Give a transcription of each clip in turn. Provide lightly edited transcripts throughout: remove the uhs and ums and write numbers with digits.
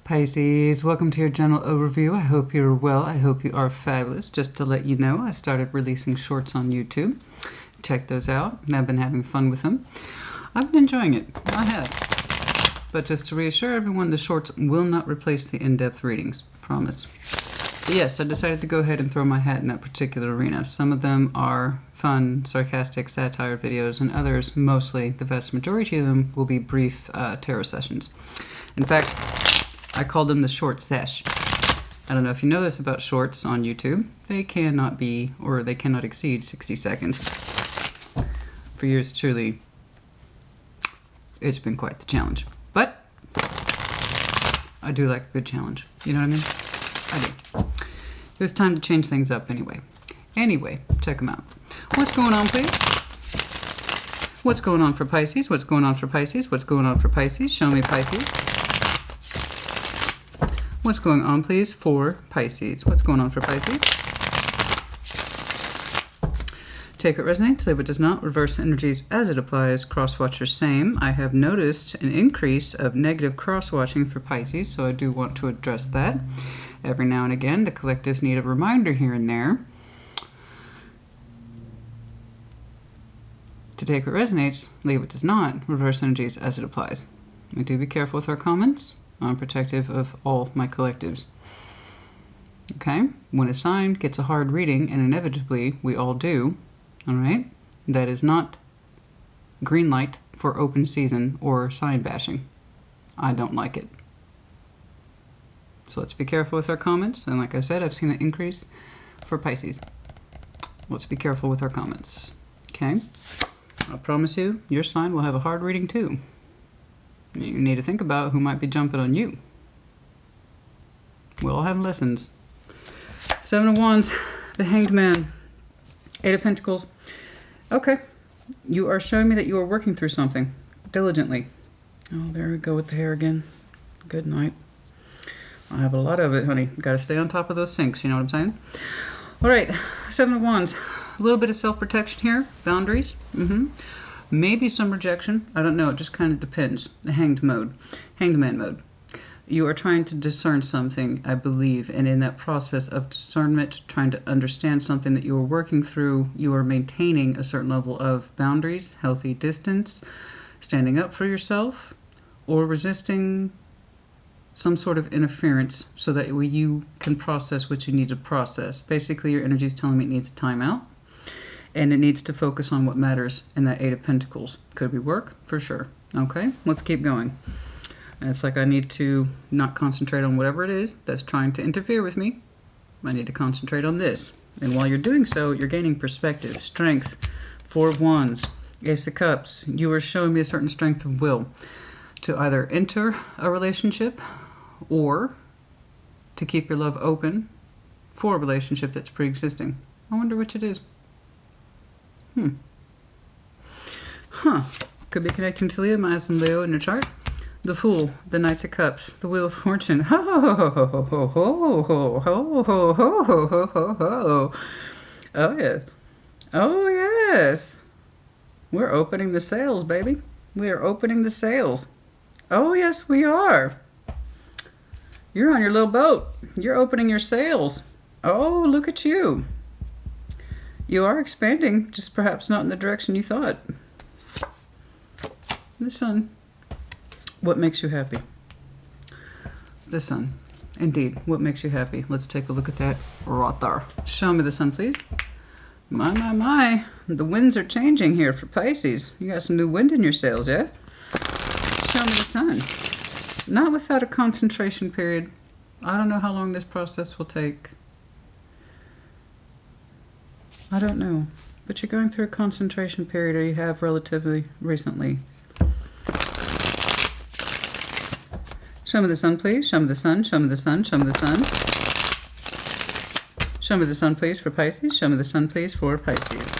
Pisces, welcome to your general overview. I hope you're well. I hope you are fabulous. Just to let you know, I started releasing shorts on YouTube. Check those out. I've been having fun with them. I've been enjoying it. I have. But just to reassure everyone, the shorts will not replace the in-depth readings. Promise. But yes, I decided to go ahead and throw my hat in that particular arena. Some of them are fun, sarcastic, satire videos, and others, mostly, the vast majority of them, will be brief tarot sessions. In fact, I call them the short sesh. I don't know if you know this about shorts on YouTube. They cannot be, or they cannot exceed 60 seconds. For yours truly, it's been quite the challenge. But I do like a good challenge. You know what I mean? I do. It was time to change things up anyway. Anyway, check them out. What's going on, please? What's going on for Pisces? What's going on for Pisces? What's going on for Pisces? Show me Pisces. What's going on, please, for Pisces? What's going on for Pisces? Take what resonates, leave what does not. Reverse energies as it applies. Cross-watcher same. I have noticed an increase of negative cross-watching for Pisces, so I do want to address that. Every now and again, the collectives need a reminder here and there to take what resonates, leave what does not. Reverse energies as it applies. We do be careful with our comments. I'm protective of all my collectives. Okay? When a sign gets a hard reading, and inevitably we all do, alright? That is not green light for open season or sign bashing. I don't like it. So let's be careful with our comments. And like I said, I've seen an increase for Pisces. Let's be careful with our comments. Okay? I promise you, your sign will have a hard reading too. You need to think about who might be jumping on you. We all have lessons. Seven of Wands, the Hanged Man, Eight of Pentacles. Okay, you are showing me that you are working through something diligently. Oh, there we go with the hair again. Good night. I have a lot of it, honey. Got to stay on top of those sinks, you know what I'm saying? All right, Seven of Wands. A little bit of self-protection here. Boundaries. Maybe some rejection. I don't know. It just kind of depends. The hanged man mode. You are trying to discern something, I believe, and in that process of discernment, trying to understand something that you are working through, you are maintaining a certain level of boundaries, healthy distance, standing up for yourself, or resisting some sort of interference so that you can process what you need to process. Basically, your energy is telling me it needs a timeout. And it needs to focus on what matters in that Eight of Pentacles. Could be work, for sure. Okay, let's keep going. And it's like I need to not concentrate on whatever it is that's trying to interfere with me. I need to concentrate on this. And while you're doing so, you're gaining perspective, strength. Four of Wands, Ace of Cups. You are showing me a certain strength of will to either enter a relationship or to keep your love open for a relationship that's pre-existing. I wonder which it is. Could be connecting to Leo, Mars, and Leo in your chart. The Fool, the Knight of Cups, the Wheel of Fortune. Ho ho ho ho ho ho ho ho ho ho ho ho ho ho. Oh yes. Oh yes. We're opening the sails, baby. We are opening the sails. Oh yes, we are. You're on your little boat. You're opening your sails. Oh, look at you. You are expanding, just perhaps not in the direction you thought. The Sun. What makes you happy? The Sun. Indeed, what makes you happy? Let's take a look at that right there. Show me the Sun, please. My. The winds are changing here for Pisces. You got some new wind in your sails, yeah? Show me the Sun. Not without a concentration period. I don't know how long this process will take. I don't know, but you're going through a concentration period, or you have relatively recently. Show me the Sun, please. Show me the Sun. Show me the Sun. Show me the Sun. Show me the Sun, please, for Pisces. Show me the Sun, please, for Pisces.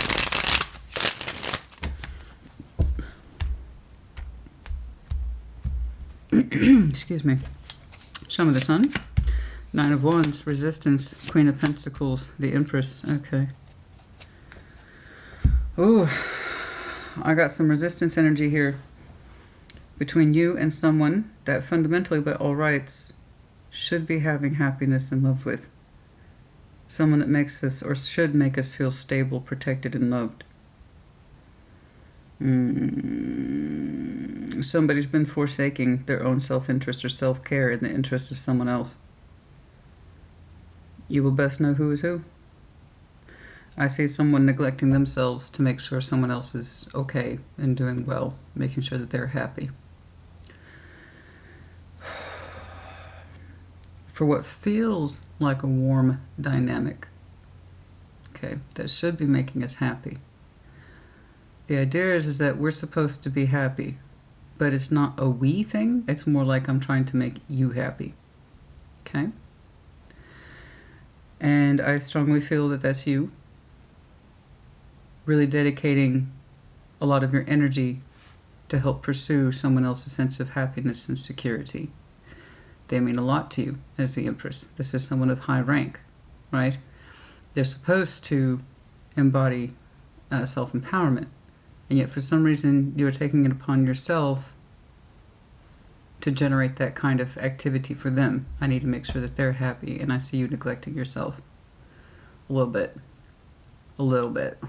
Excuse me. Show me the Sun. Nine of Wands, Resistance, Queen of Pentacles, the Empress. Okay. Ooh, I got some resistance energy here between you and someone that fundamentally, by all rights, should be having happiness and love with. Someone that makes us, or should make us feel stable, protected, and loved. Somebody's been forsaking their own self-interest or self-care in the interest of someone else. You will best know who is who. I see someone neglecting themselves to make sure someone else is okay and doing well, making sure that they're happy. For what feels like a warm dynamic, okay, that should be making us happy. The idea is that we're supposed to be happy, but it's not a we thing. It's more like I'm trying to make you happy, okay? And I strongly feel that that's you. Really dedicating a lot of your energy to help pursue someone else's sense of happiness and security. They mean a lot to you as the Empress. This is someone of high rank, right? They're supposed to embody self-empowerment, and yet for some reason you're taking it upon yourself to generate that kind of activity for them. I need to make sure that they're happy, and I see you neglecting yourself a little bit. A little bit.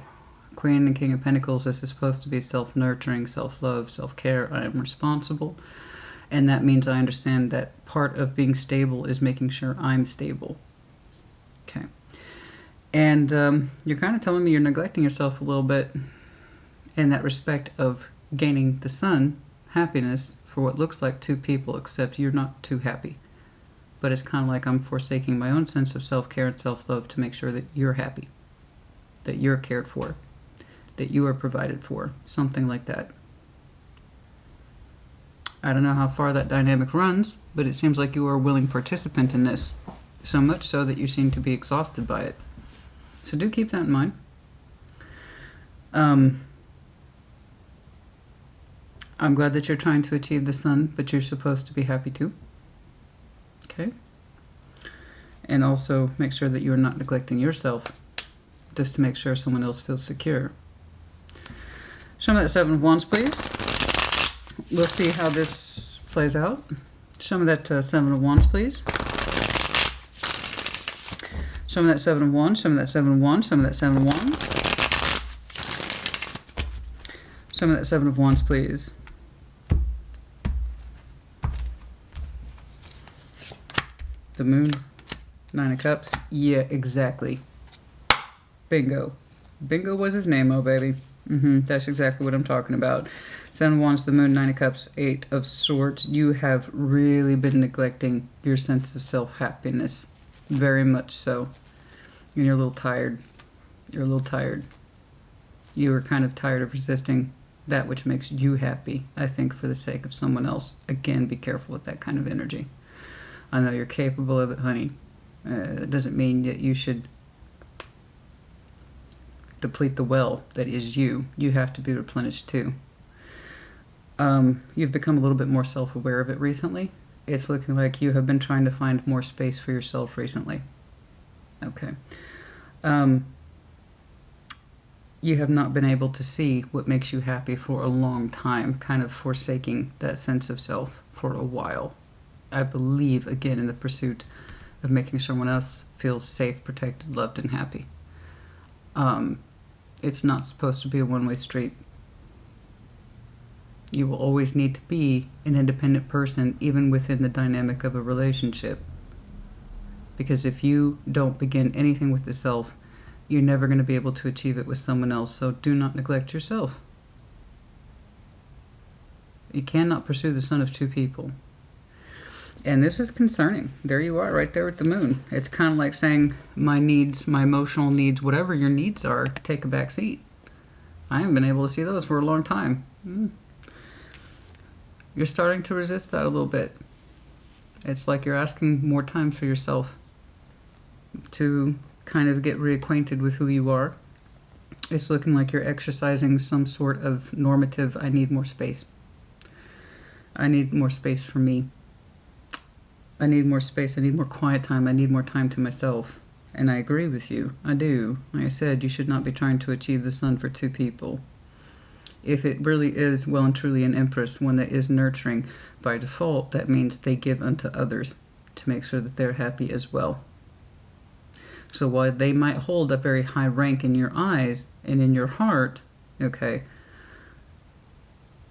Queen and King of Pentacles, this is supposed to be self-nurturing, self-love, self-care. I am responsible. And that means I understand that part of being stable is making sure I'm stable. Okay. And you're kind of telling me you're neglecting yourself a little bit in that respect of gaining the sun, happiness, for what looks like two people, except you're not too happy. But it's kind of like I'm forsaking my own sense of self-care and self-love to make sure that you're happy, that you're cared for, that you are provided for, something like that. I don't know how far that dynamic runs, but it seems like you are a willing participant in this, so much so that you seem to be exhausted by it. So do keep that in mind. I'm glad that you're trying to achieve the sun, but you're supposed to be happy too. Okay? And also make sure that you're not neglecting yourself just to make sure someone else feels secure. Show me that Seven of Wands, please. We'll see how this plays out. Show me that Seven of Wands, please. Show me that Seven of Wands. Show me that Seven of Wands. Show me that Seven of Wands. Show me that Seven of Wands, please. The Moon. Nine of Cups. Yeah, exactly. Bingo. Bingo was his name, oh baby. That's exactly what I'm talking about. Seven of Wands, the Moon, Nine of Cups, Eight of Swords. You have really been neglecting your sense of self-happiness. Very much so. And you're a little tired. You're a little tired. You are kind of tired of resisting that which makes you happy, I think, for the sake of someone else. Again, be careful with that kind of energy. I know you're capable of it, honey. It doesn't mean that you should deplete the well that is you. You have to be replenished too. You've become a little bit more self-aware of it recently. It's looking like you have been trying to find more space for yourself recently. Okay. You have not been able to see what makes you happy for a long time, kind of forsaking that sense of self for a while. I believe, again, in the pursuit of making sure someone else feels safe, protected, loved, and happy. It's not supposed to be a one-way street. You will always need to be an independent person, even within the dynamic of a relationship. Because if you don't begin anything with the self, you're never going to be able to achieve it with someone else, so do not neglect yourself. You cannot pursue the sun of two people. And this is concerning. There you are, right there with the Moon. It's kind of like saying, my needs, my emotional needs, whatever your needs are, take a back seat. I haven't been able to see those for a long time. You're starting to resist that a little bit. It's like you're asking more time for yourself to kind of get reacquainted with who you are. It's looking like you're exercising some sort of normative, I need more space. I need more space for me. I need more space, I need more quiet time, I need more time to myself. And I agree with you, I do. Like I said, you should not be trying to achieve the sun for two people. If it really is well and truly an Empress, one that is nurturing, by default, that means they give unto others. to make sure that they're happy as well. So while they might hold a very high rank in your eyes and in your heart, okay,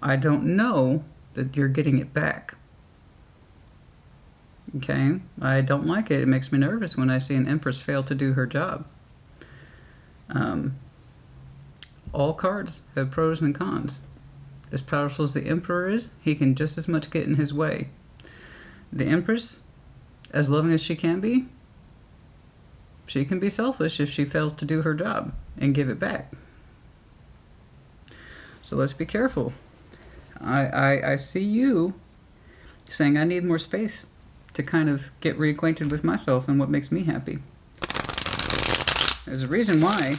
I don't know that you're getting it back. Okay, I don't like it. It makes me nervous when I see an Empress fail to do her job. All cards have pros and cons. As powerful as the Emperor is, he can just as much get in his way. The Empress, as loving as she can be selfish if she fails to do her job and give it back. So let's be careful. I see you saying I need more space to kind of get reacquainted with myself and what makes me happy. There's a reason why,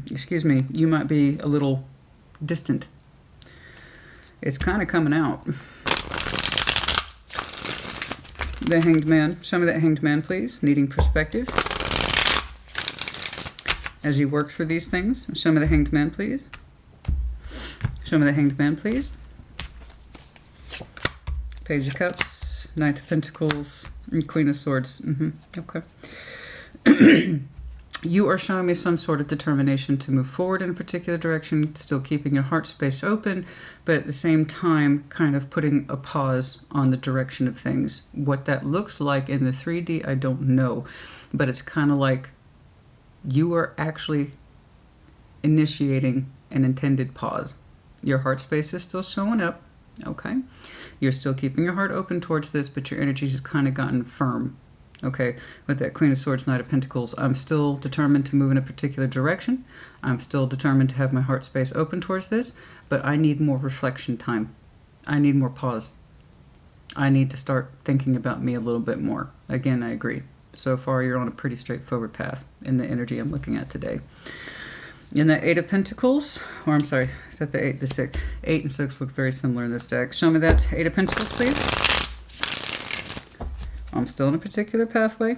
excuse me, you might be a little distant. It's kind of coming out. The Hanged Man. Show me that Hanged Man, please. Needing perspective. As you work through these things. Show me the Hanged Man, please. Show me the Hanged Man, please. Page of Cups. Knight of Pentacles. And Queen of Swords. Okay. You are showing me some sort of determination to move forward in a particular direction, still keeping your heart space open, but at the same time kind of putting a pause on the direction of things. What that looks like in the 3D, I don't know, but it's kind of like you are actually initiating an intended pause. Your heart space is still showing up, okay? You're still keeping your heart open towards this, but your energy has kind of gotten firm. Okay, with that Queen of Swords, Knight of Pentacles, I'm still determined to move in a particular direction. I'm still determined to have my heart space open towards this, but I need more reflection time. I need more pause. I need to start thinking about me a little bit more. Again, I agree. So far, you're on a pretty straightforward path in the energy I'm looking at today. In the 8 of Pentacles, or I'm sorry, is that the 8? The 6. 8 and 6 look very similar in this deck. Show me that 8 of Pentacles, please. I'm still in a particular pathway,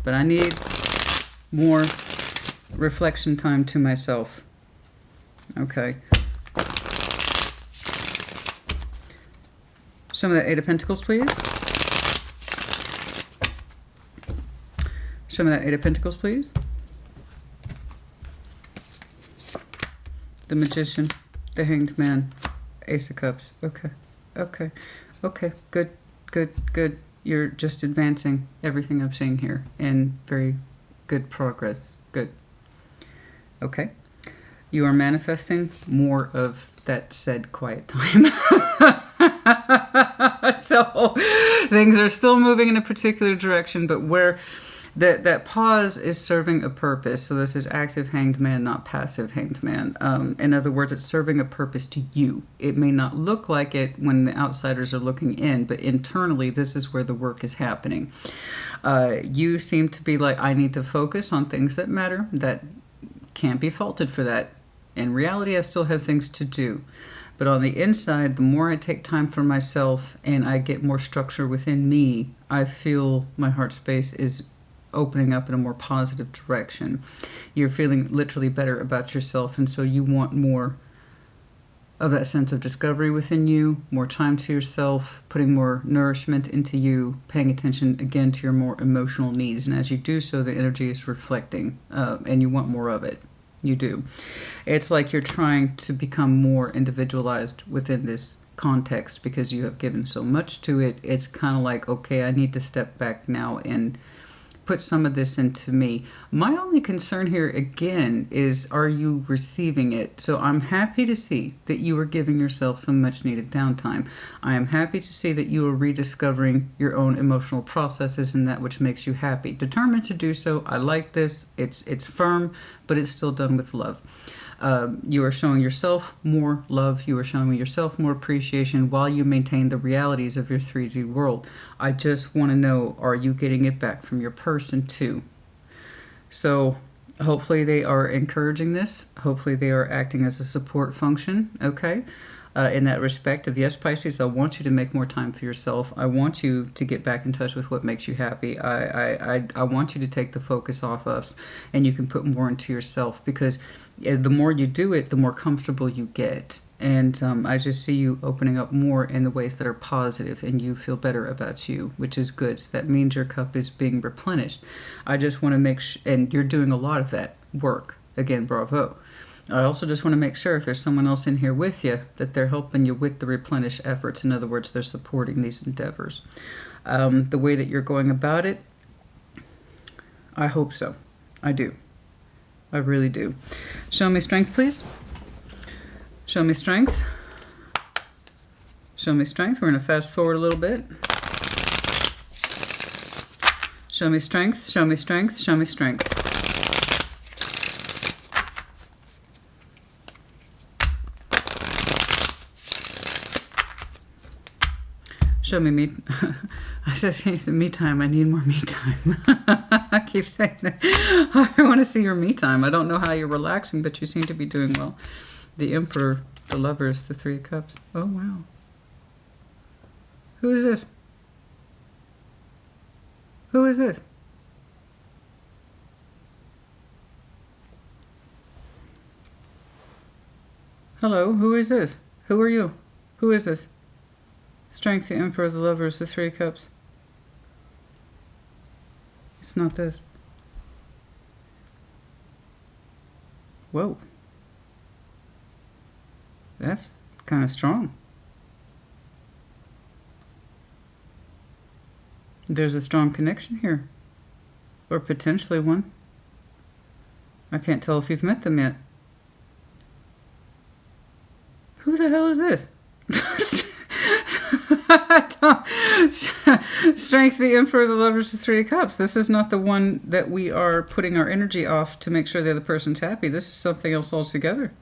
but I need more reflection time to myself. Okay. Show me that 8 of Pentacles, please. Show me that 8 of Pentacles, please. The Magician, the Hanged Man, Ace of Cups. Okay. Okay. Okay. Good. Good. Good. You're just advancing everything I'm seeing here in very good progress. Good. Okay. You are manifesting more of that said quiet time. So things are still moving in a particular direction, but where that pause is serving a purpose. So this is active Hanged Man, not passive Hanged Man. In other words, it's serving a purpose to you. It may not look like it when the outsiders are looking in, but internally, this is where the work is happening. You seem to be like, I need to focus on things that matter. That can't be faulted for that. In reality, I still have things to do. But on the inside, the more I take time for myself and I get more structure within me, I feel my heart space is opening up in a more positive direction. You're feeling literally better about yourself, and so you want more of that sense of discovery within you, more time to yourself, putting more nourishment into you, paying attention again to your more emotional needs. And as you do so, the energy is reflecting, and you want more of it. You do. It's like you're trying to become more individualized within this context because you have given so much to it. It's kind of like, okay, I need to step back now and put some of this into me. My only concern here again is, are you receiving it? So I'm happy to see that you are giving yourself some much needed downtime. I am happy to see that you are rediscovering your own emotional processes and that which makes you happy. Determined to do so. I like this. It's firm, but it's still done with love. You are showing yourself more love. You are showing yourself more appreciation while you maintain the realities of your 3D world. I just want to know, are you getting it back from your person too? So hopefully they are encouraging this. Hopefully they are acting as a support function, okay? In that respect of, yes, Pisces, I want you to make more time for yourself. I want you to get back in touch with what makes you happy. I want you to take the focus off us and you can put more into yourself, because the more you do it, the more comfortable you get. And I just see you opening up more in the ways that are positive, and you feel better about you, which is good. So that means your cup is being replenished. I just want to make sure, and you're doing a lot of that work. Again, bravo. I also just want to make sure if there's someone else in here with you, that they're helping you with the replenish efforts. In other words, they're supporting these endeavors. The way that you're going about it, I hope so. I do. I really do. Show me strength, please. Show me strength. Show me strength. We're going to fast forward a little bit. Show me strength. Show me strength. Show me strength. Show me me. I said me time. I need more me time. I keep saying that. I want to see your me time. I don't know how you're relaxing, but you seem to be doing well. The Emperor, the Lovers, the Three of Cups. Oh, wow. Who is this? Who is this? Hello, who is this? Who are you? Who is this? Strength, the Emperor, the Lovers, the Three of Cups. It's not this. Whoa. That's kind of strong. There's a strong connection here. Or potentially one. I can't tell if you've met them yet. Who the hell is this? Strength, the Emperor, the Lovers, the Three of Cups. This is not the one that we are putting our energy off to make sure the other person's happy. This is something else altogether.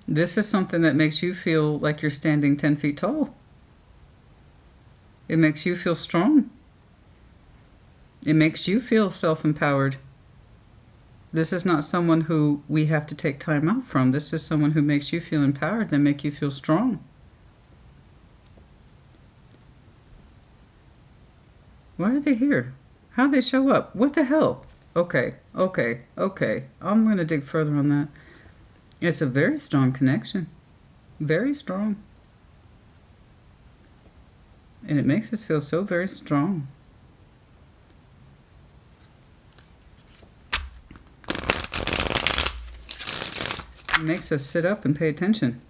This is something that makes you feel like you're standing 10 feet tall. It makes you feel strong. It makes you feel self-empowered. This is not someone who we have to take time out from. This is someone who makes you feel empowered and make you feel strong. Why are they here? How'd they show up? What the hell? Okay. I'm going to dig further on that. It's a very strong connection. Very strong. And it makes us feel so very strong. It makes us sit up and pay attention.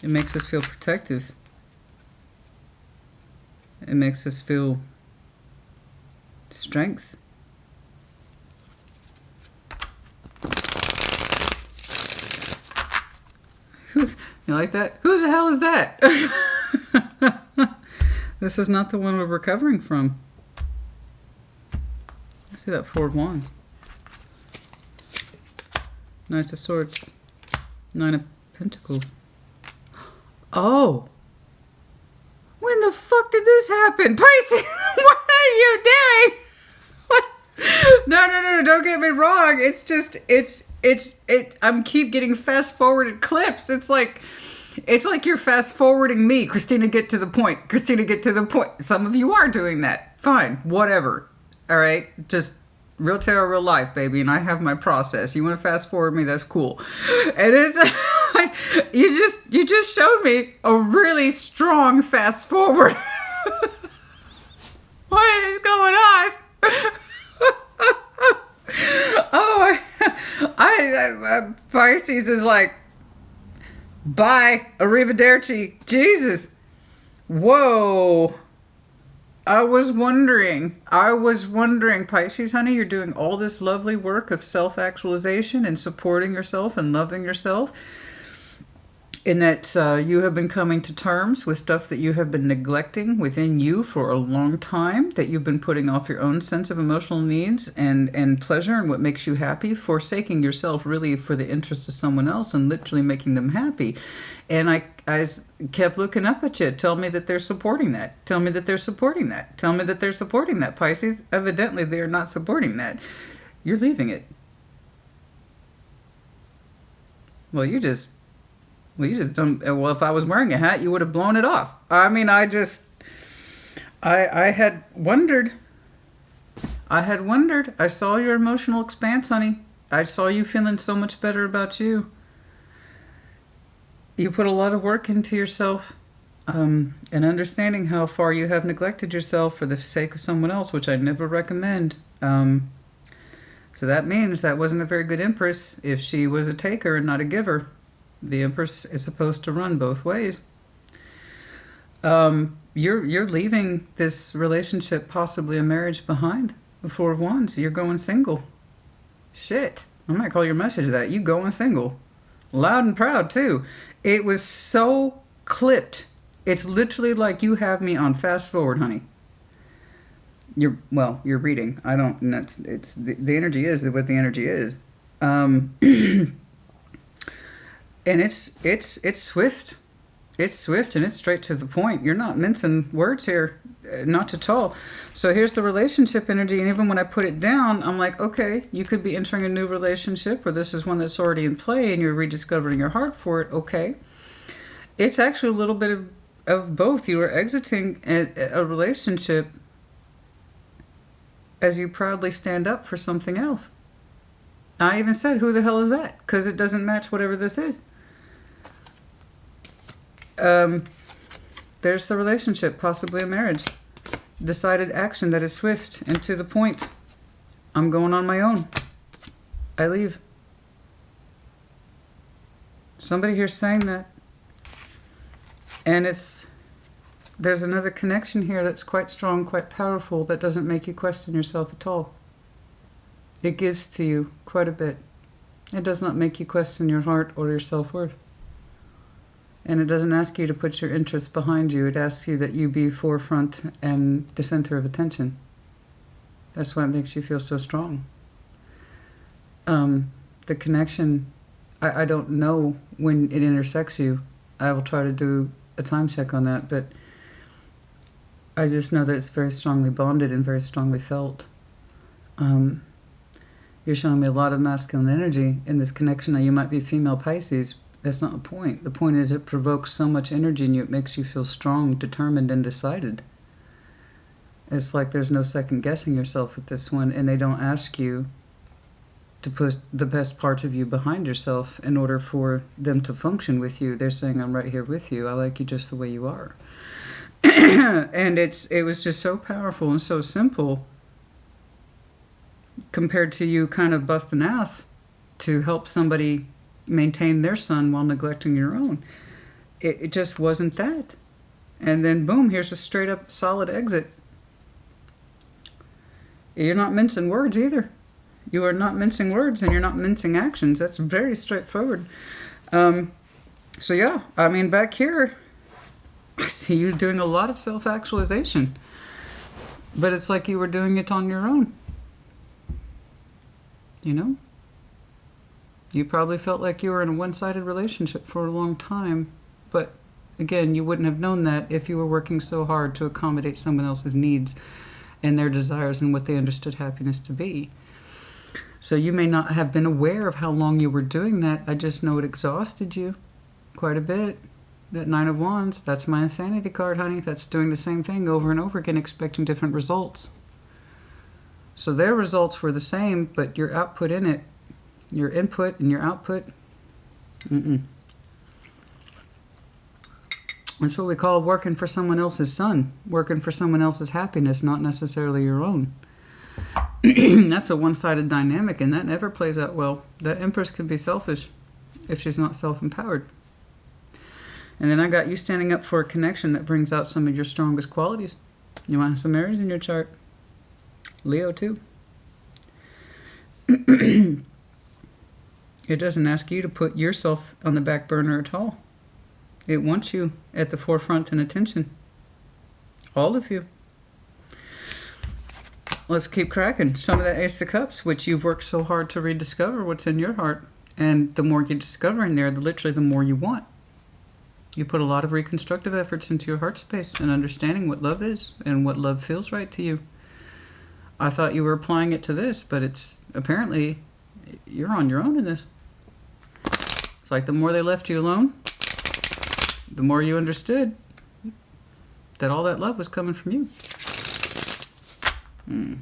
It makes us feel protective. It makes us feel strength. You like that? Who the hell is that? This is not the one we're recovering from. Let's see that Four of Wands. Knight of Swords. Nine of Pentacles. Oh! When the fuck did this happen? Pisces, what are you doing? What? No, don't get me wrong. It's just, I'm keep getting fast forwarded clips. It's like you're fast forwarding me. Christina, get to the point. Christina, get to the point. Some of you are doing that. Fine, whatever. All right, just real tarot, real life, baby. And I have my process. You want to fast forward me? That's cool. It is. You just showed me a really strong fast forward. What is going on? Pisces is like, bye, arrivederci, Jesus. Whoa. I was wondering, Pisces, honey, you're doing all this lovely work of self-actualization and supporting yourself and loving yourself. In that you have been coming to terms with stuff that you have been neglecting within you for a long time, that you've been putting off your own sense of emotional needs and pleasure and what makes you happy, forsaking yourself really for the interest of someone else and literally making them happy. And I kept looking up at you. Tell me that they're supporting that. Tell me that they're supporting that. Tell me that they're supporting that, Pisces. Evidently, they are not supporting that. You're leaving it. Well, you just don't. Well, if I was wearing a hat, you would have blown it off. I mean, I had wondered. I saw your emotional expanse, honey. I saw you feeling so much better about you. You put a lot of work into yourself, and understanding how far you have neglected yourself for the sake of someone else, which I never recommend. So that means that wasn't a very good Empress if she was a taker and not a giver. The Empress is supposed to run both ways. You're leaving this relationship, possibly a marriage, behind. The Four of Wands. You're going single. Shit. I might call your message that. You going single. Loud and proud, too. It was so clipped. It's literally like you have me on fast forward, honey. You're reading. I don't, and it's the energy is what the energy is. And it's swift. It's swift and it's straight to the point. You're not mincing words here, not at all. So here's the relationship energy, and even when I put it down, I'm like, okay, you could be entering a new relationship, or this is one that's already in play and you're rediscovering your heart for it. Okay. It's actually a little bit of both. You are exiting a relationship as you proudly stand up for something else. I even said, who the hell is that? Because it doesn't match whatever this is. There's the relationship, possibly a marriage. Decided action that is swift and to the point. I'm going on my own. I leave. Somebody here saying that. And there's another connection here that's quite strong, quite powerful, that doesn't make you question yourself at all. It gives to you quite a bit. It does not make you question your heart or your self-worth. And it doesn't ask you to put your interests behind you. It asks you that you be forefront and the center of attention. That's why it makes you feel so strong. The connection, I don't know when it intersects you. I will try to do a time check on that, but I just know that it's very strongly bonded and very strongly felt. You're showing me a lot of masculine energy in this connection. Now, you might be female Pisces. That's not the point. The point is it provokes so much energy in you, it makes you feel strong, determined, and decided. It's like there's no second guessing yourself with this one, and they don't ask you to put the best parts of you behind yourself in order for them to function with you. They're saying, I'm right here with you. I like you just the way you are. And it was just so powerful and so simple compared to you kind of busting ass to help somebody maintain their sun while neglecting your own. It just wasn't that. And then boom, here's a straight up solid exit. You're not mincing words either. You are not mincing words and you're not mincing actions. That's very straightforward. So yeah, I mean, back here, I see you doing a lot of self-actualization. But it's like you were doing it on your own. You know? You probably felt like you were in a one-sided relationship for a long time, but again, you wouldn't have known that if you were working so hard to accommodate someone else's needs and their desires and what they understood happiness to be. So you may not have been aware of how long you were doing that. I just know it exhausted you quite a bit. That Nine of Wands, that's my insanity card, honey. That's doing the same thing over and over again, expecting different results. So their results were the same, but your output in it, your input and your output, That's what we call working for someone else's sun, working for someone else's happiness, not necessarily your own. That's a one-sided dynamic, and that never plays out well. The Empress can be selfish if she's not self-empowered. And then I got you standing up for a connection that brings out some of your strongest qualities. You want some Aries in your chart. Leo, too. It doesn't ask you to put yourself on the back burner at all. It wants you at the forefront and attention. All of you. Let's keep cracking. Show me that Ace of Cups, which you've worked so hard to rediscover what's in your heart. And the more you discover in there, literally the more you want. You put a lot of reconstructive efforts into your heart space and understanding what love is and what love feels right to you. I thought you were applying it to this, but it's apparently you're on your own in this. It's like the more they left you alone, the more you understood that all that love was coming from you. Mm-hmm.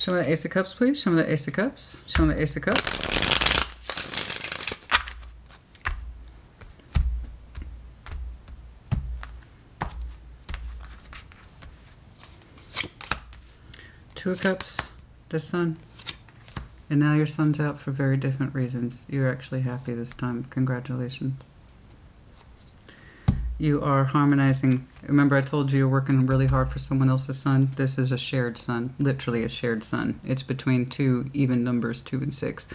Show me the Ace of Cups, please. Show me the Ace of Cups. Show me the Ace of Cups. Two of Cups, the Sun. And now your Sun's out for very different reasons. You're actually happy this time. Congratulations. You are harmonizing. Remember I told you you're working really hard for someone else's sun? This is a shared sun. Literally a shared sun. It's between two even numbers, 2 and 6.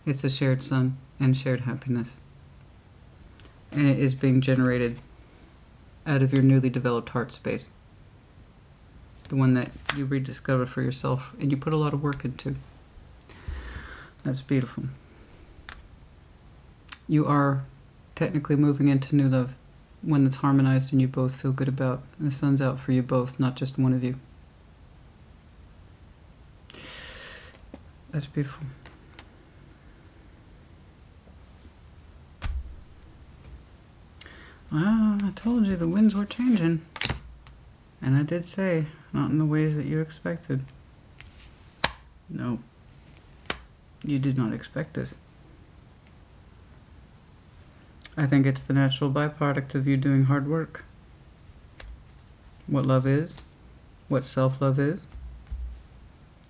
It's a shared sun and shared happiness. And it is being generated out of your newly developed heart space. The one that you rediscovered for yourself and you put a lot of work into. That's beautiful. You are technically moving into new love. One that's harmonized and you both feel good about. And the sun's out for you both, not just one of you. That's beautiful. Well, I told you the winds were changing. And I did say, not in the ways that you expected. No. You did not expect this. I think it's the natural byproduct of you doing hard work. What love is, what self-love is,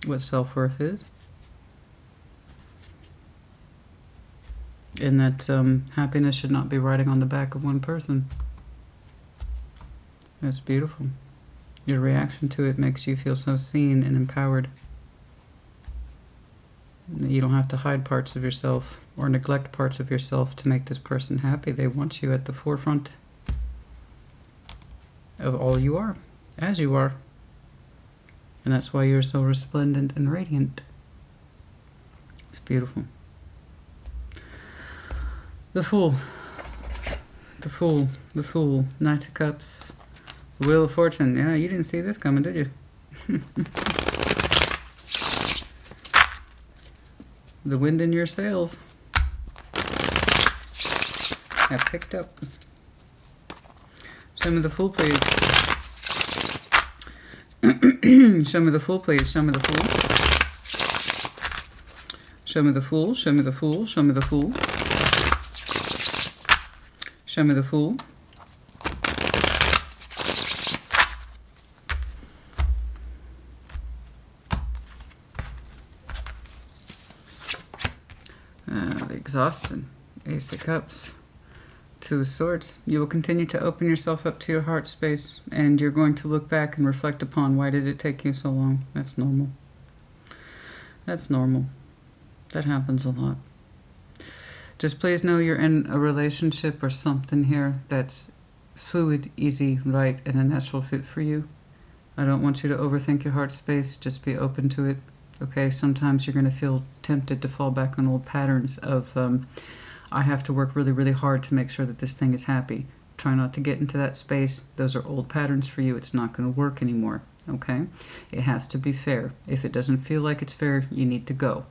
what self-worth is. And that happiness should not be riding on the back of one person. That's beautiful. Your reaction to it makes you feel so seen and empowered. You don't have to hide parts of yourself or neglect parts of yourself to make this person happy. They want you at the forefront of all you are, as you are. And that's why you're so resplendent and radiant. It's beautiful. The Fool. The Fool. The Fool. Knight of Cups. The Wheel of Fortune. Yeah, you didn't see this coming, did you? The wind in your sails. I picked up. Show me the Fool, please. Show me the Fool, please. Show me the Fool. Show me the Fool. Show me the Fool. Show me the Fool. Show me the Fool. The Exhausted. Ace of Cups. 2 of Swords. You will continue to open yourself up to your heart space, and you're going to look back and reflect upon why did it take you so long. That's normal. That's normal. That happens a lot. Just please know you're in a relationship or something here that's fluid, easy, right, and a natural fit for you. I don't want you to overthink your heart space. Just be open to it. Okay, sometimes you're going to feel tempted to fall back on old patterns of, I have to work really, really hard to make sure that this thing is happy. Try not to get into that space. Those are old patterns for you. It's not going to work anymore, okay? It has to be fair. If it doesn't feel like it's fair, you need to go.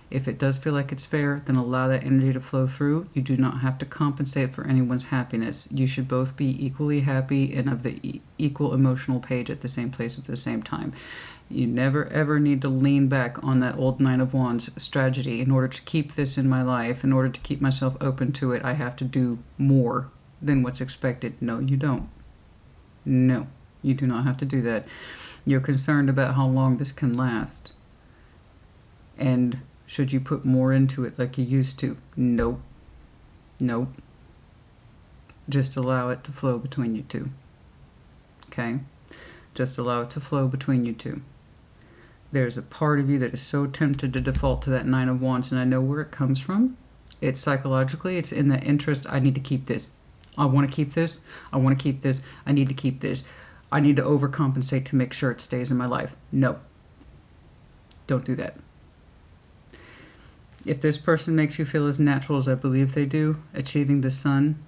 If it does feel like it's fair, then allow that energy to flow through. You do not have to compensate for anyone's happiness. You should both be equally happy and of the equal emotional page at the same place at the same time. You never ever need to lean back on that old Nine of Wands strategy. In order to keep this in my life, in order to keep myself open to it, I have to do more than what's expected. No, you don't. No, you do not have to do that. You're concerned about how long this can last. And should you put more into it like you used to? Nope. Nope. Just allow it to flow between you two. Okay? Just allow it to flow between you two. There's a part of you that is so tempted to default to that Nine of Wands, and I know where it comes from. It's psychologically, it's in the interest, I need to keep this. I want to keep this. I want to keep this. I need to keep this. I need to overcompensate to make sure it stays in my life. No. Don't do that. If this person makes you feel as natural as I believe they do, achieving the sun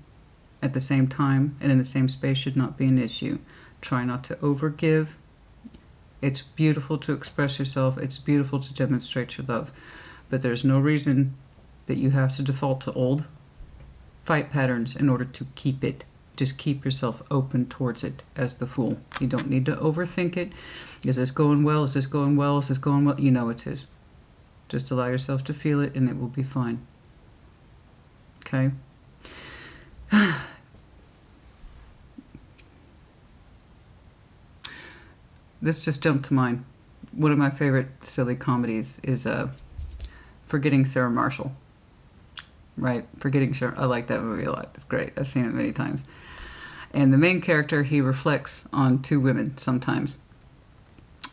at the same time and in the same space should not be an issue. Try not to overgive. It's beautiful to express yourself. It's beautiful to demonstrate your love. But there's no reason that you have to default to old fight patterns in order to keep it. Just keep yourself open towards it as the Fool. You don't need to overthink it. Is this going well? Is this going well? Is this going well? You know it is. Just allow yourself to feel it and it will be fine. Okay? This just jumped to mind. One of my favorite silly comedies is Forgetting Sarah Marshall. Right? Forgetting Sarah. I like that movie a lot. It's great. I've seen it many times. And the main character, he reflects on two women sometimes.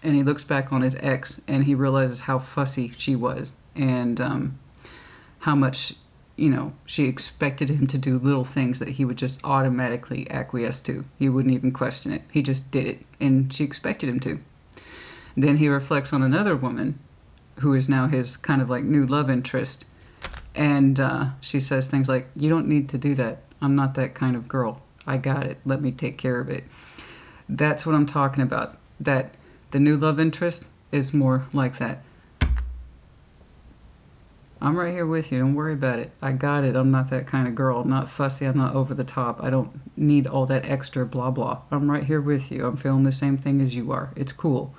And he looks back on his ex and he realizes how fussy she was and how much, you know, she expected him to do little things that he would just automatically acquiesce to. He wouldn't even question it. He just did it. And she expected him to. Then he reflects on another woman who is now his kind of like new love interest. And she says things like, you don't need to do that. I'm not that kind of girl. I got it. Let me take care of it. That's what I'm talking about. That the new love interest is more like that. I'm right here with you. Don't worry about it. I got it. I'm not that kind of girl. I'm not fussy. I'm not over the top. I don't need all that extra blah blah. I'm right here with you. I'm feeling the same thing as you are. It's cool.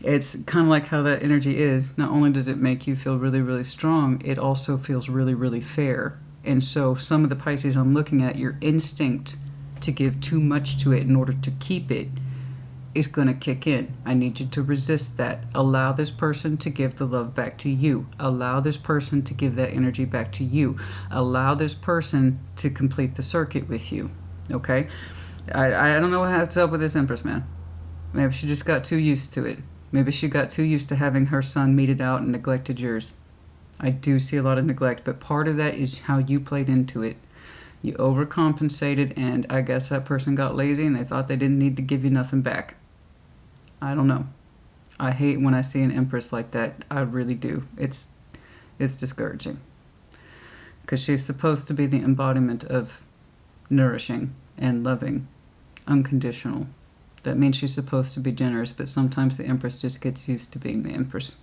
It's kind of like how that energy is. Not only does it make you feel really, really strong, it also feels really, really fair. And so some of the Pisces I'm looking at, your instinct to give too much to it in order to keep it is going to kick in. I need you to resist that. Allow this person to give the love back to you. Allow this person to give that energy back to you. Allow this person to complete the circuit with you. Okay? I don't know what's up with this Empress, man. Maybe she just got too used to it. Maybe she got too used to having her son meted out and neglected yours. I do see a lot of neglect, but part of that is how you played into it. You overcompensated, and I guess that person got lazy and they thought they didn't need to give you nothing back. I don't know. I hate when I see an Empress like that. I really do. It's discouraging. Because she's supposed to be the embodiment of nourishing and loving, unconditional. That means she's supposed to be generous, but sometimes the Empress just gets used to being the Empress.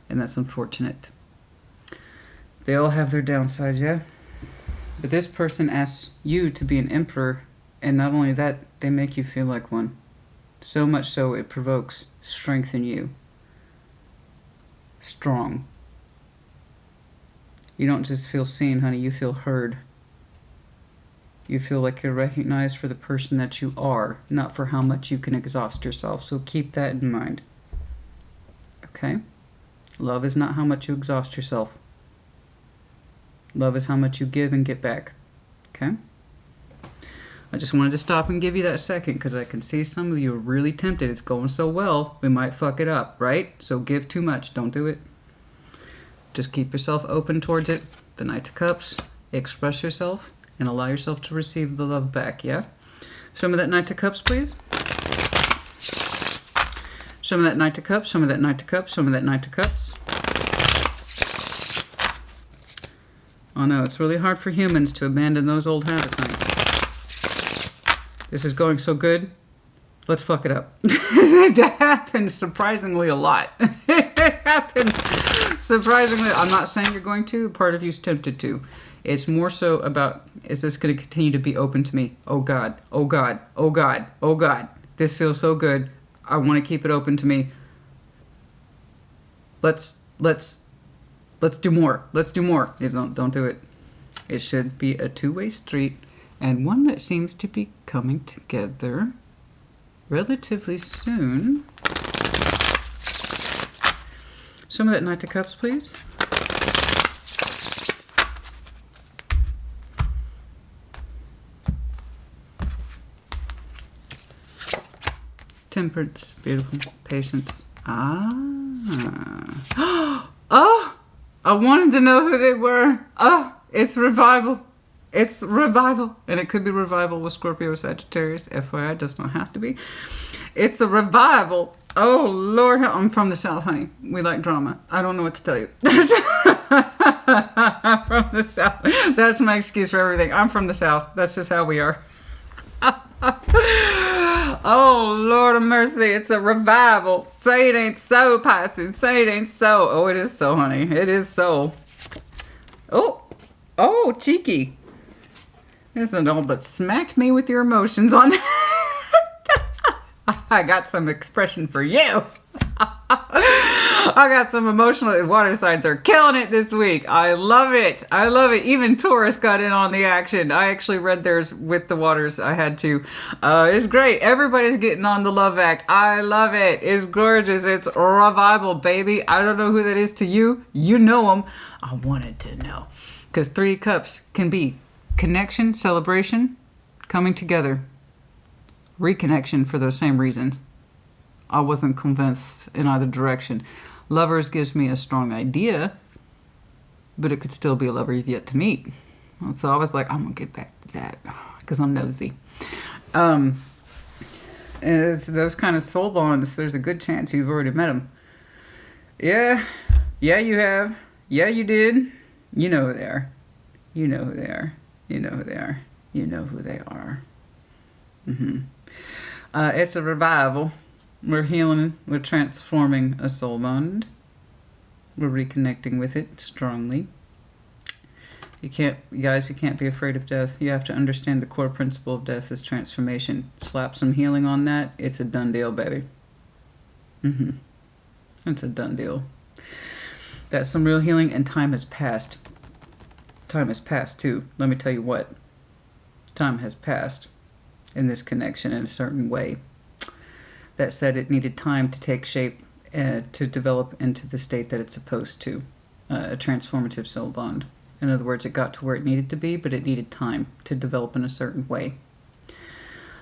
And that's unfortunate. They all have their downsides, yeah? But this person asks you to be an emperor, and not only that, they make you feel like one. So much so it provokes strength in you. Strong. You don't just feel seen, honey, you feel heard. You feel like you're recognized for the person that you are, not for how much you can exhaust yourself. So keep that in mind. Okay? Love is not how much you exhaust yourself. Love is how much you give and get back. Okay? I just wanted to stop and give you that second because I can see some of you are really tempted. It's going so well, we might fuck it up, right? So give too much. Don't do it. Just keep yourself open towards it. The Knight of Cups. Express yourself and allow yourself to receive the love back, yeah? Show me that Knight of Cups, please. Show me that Knight of Cups. Show me that Knight of Cups. Show me that Knight of Cups. Oh no, it's really hard for humans to abandon those old habits, honey. This is going so good. Let's fuck it up. It happens surprisingly a lot. It happens surprisingly. I'm not saying you're going to. Part of you's tempted to. It's more so about, is this going to continue to be open to me? Oh God, oh God, oh God, oh God. This feels so good. I want to keep it open to me. Let's do more. Let's do more. Don't do it. It should be a two-way street and one that seems to be coming together relatively soon. Show me that Knight of Cups, please. Temperance, beautiful, patience. Ah. Oh, I wanted to know who they were. Oh, it's revival. It's revival. And it could be revival with Scorpio or Sagittarius. FYI, does not have to be. It's a revival. Oh, Lord. I'm from the South, honey. We like drama. I don't know what to tell you. I'm from the South. That's my excuse for everything. I'm from the South. That's just how we are. Oh, Lord of mercy, it's a revival. Say it ain't so, Pisces. Say it ain't so. Oh, it is so, honey. It is so. Oh, cheeky. Isn't all but smacked me with your emotions on that. I got some expression for you. I got some emotional. Water signs are killing it this week. I love it. I love it. Even Taurus got in on the action. I actually read theirs with the waters. I had to. It's great. Everybody's getting on the love act. I love it. It's gorgeous. It's revival, baby. I don't know who that is to you. You know them. I wanted to know. Because 3 cups can be connection, celebration, coming together, reconnection for those same reasons. I wasn't convinced in either direction. Lovers gives me a strong idea, but it could still be a lover you've yet to meet. So I was like, I'm going to get back to that because I'm nosy. And it's those kind of soul bonds, there's a good chance you've already met them. Yeah, you have. Yeah, you did. You know who they are. You know who they are. You know who they are. You know who they are. It's a revival. We're healing, we're transforming a soul bond. We're reconnecting with it strongly. You can't be afraid of death. You have to understand the core principle of death is transformation. Slap some healing on that, it's a done deal, baby. It's a done deal. That's some real healing, and time has passed. Time has passed, too. Let me tell you what. Time has passed in this connection in a certain way. That said, it needed time to take shape, to develop into the state that it's supposed to. A transformative soul bond. In other words, it got to where it needed to be, but it needed time to develop in a certain way.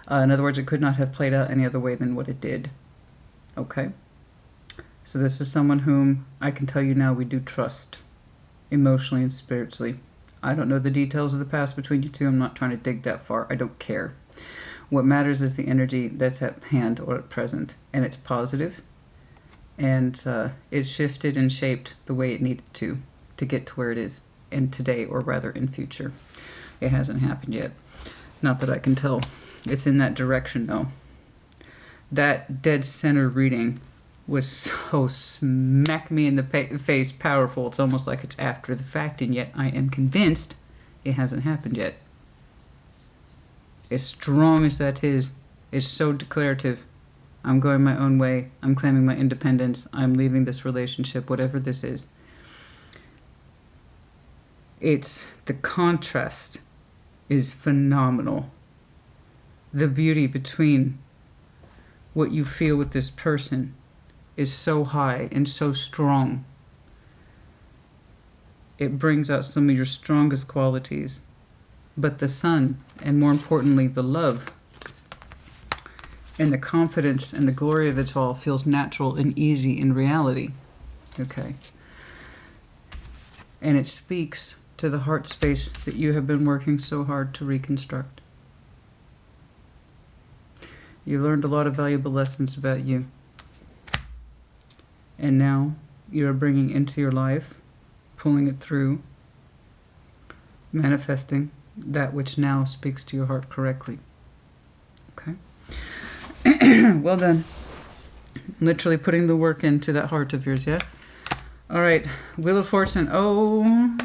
In other words, it could not have played out any other way than what it did. Okay? So this is someone whom I can tell you now we do trust, emotionally and spiritually. I don't know the details of the past between you two. I'm not trying to dig that far. I don't care. What matters is the energy that's at hand or at present, and it's positive, and it shifted and shaped the way it needed to get to where it is in today, or rather in future. It hasn't happened yet. Not that I can tell. It's in that direction, though. That dead center reading was so smack me in the face powerful. It's almost like it's after the fact, and yet I am convinced it hasn't happened yet. As strong as that is so declarative. I'm going my own way. I'm claiming my independence. I'm leaving this relationship, whatever this is. It's the contrast is phenomenal. The beauty between what you feel with this person is so high and so strong. It brings out some of your strongest qualities. But the sun, and more importantly, the love, and the confidence and the glory of it all feels natural and easy in reality. Okay? And it speaks to the heart space that you have been working so hard to reconstruct. You learned a lot of valuable lessons about you. And now you're bringing into your life, pulling it through, manifesting that which now speaks to your heart correctly. Okay? Well done. Literally putting the work into that heart of yours, yeah? All right. Wheel of Fortune. Oh,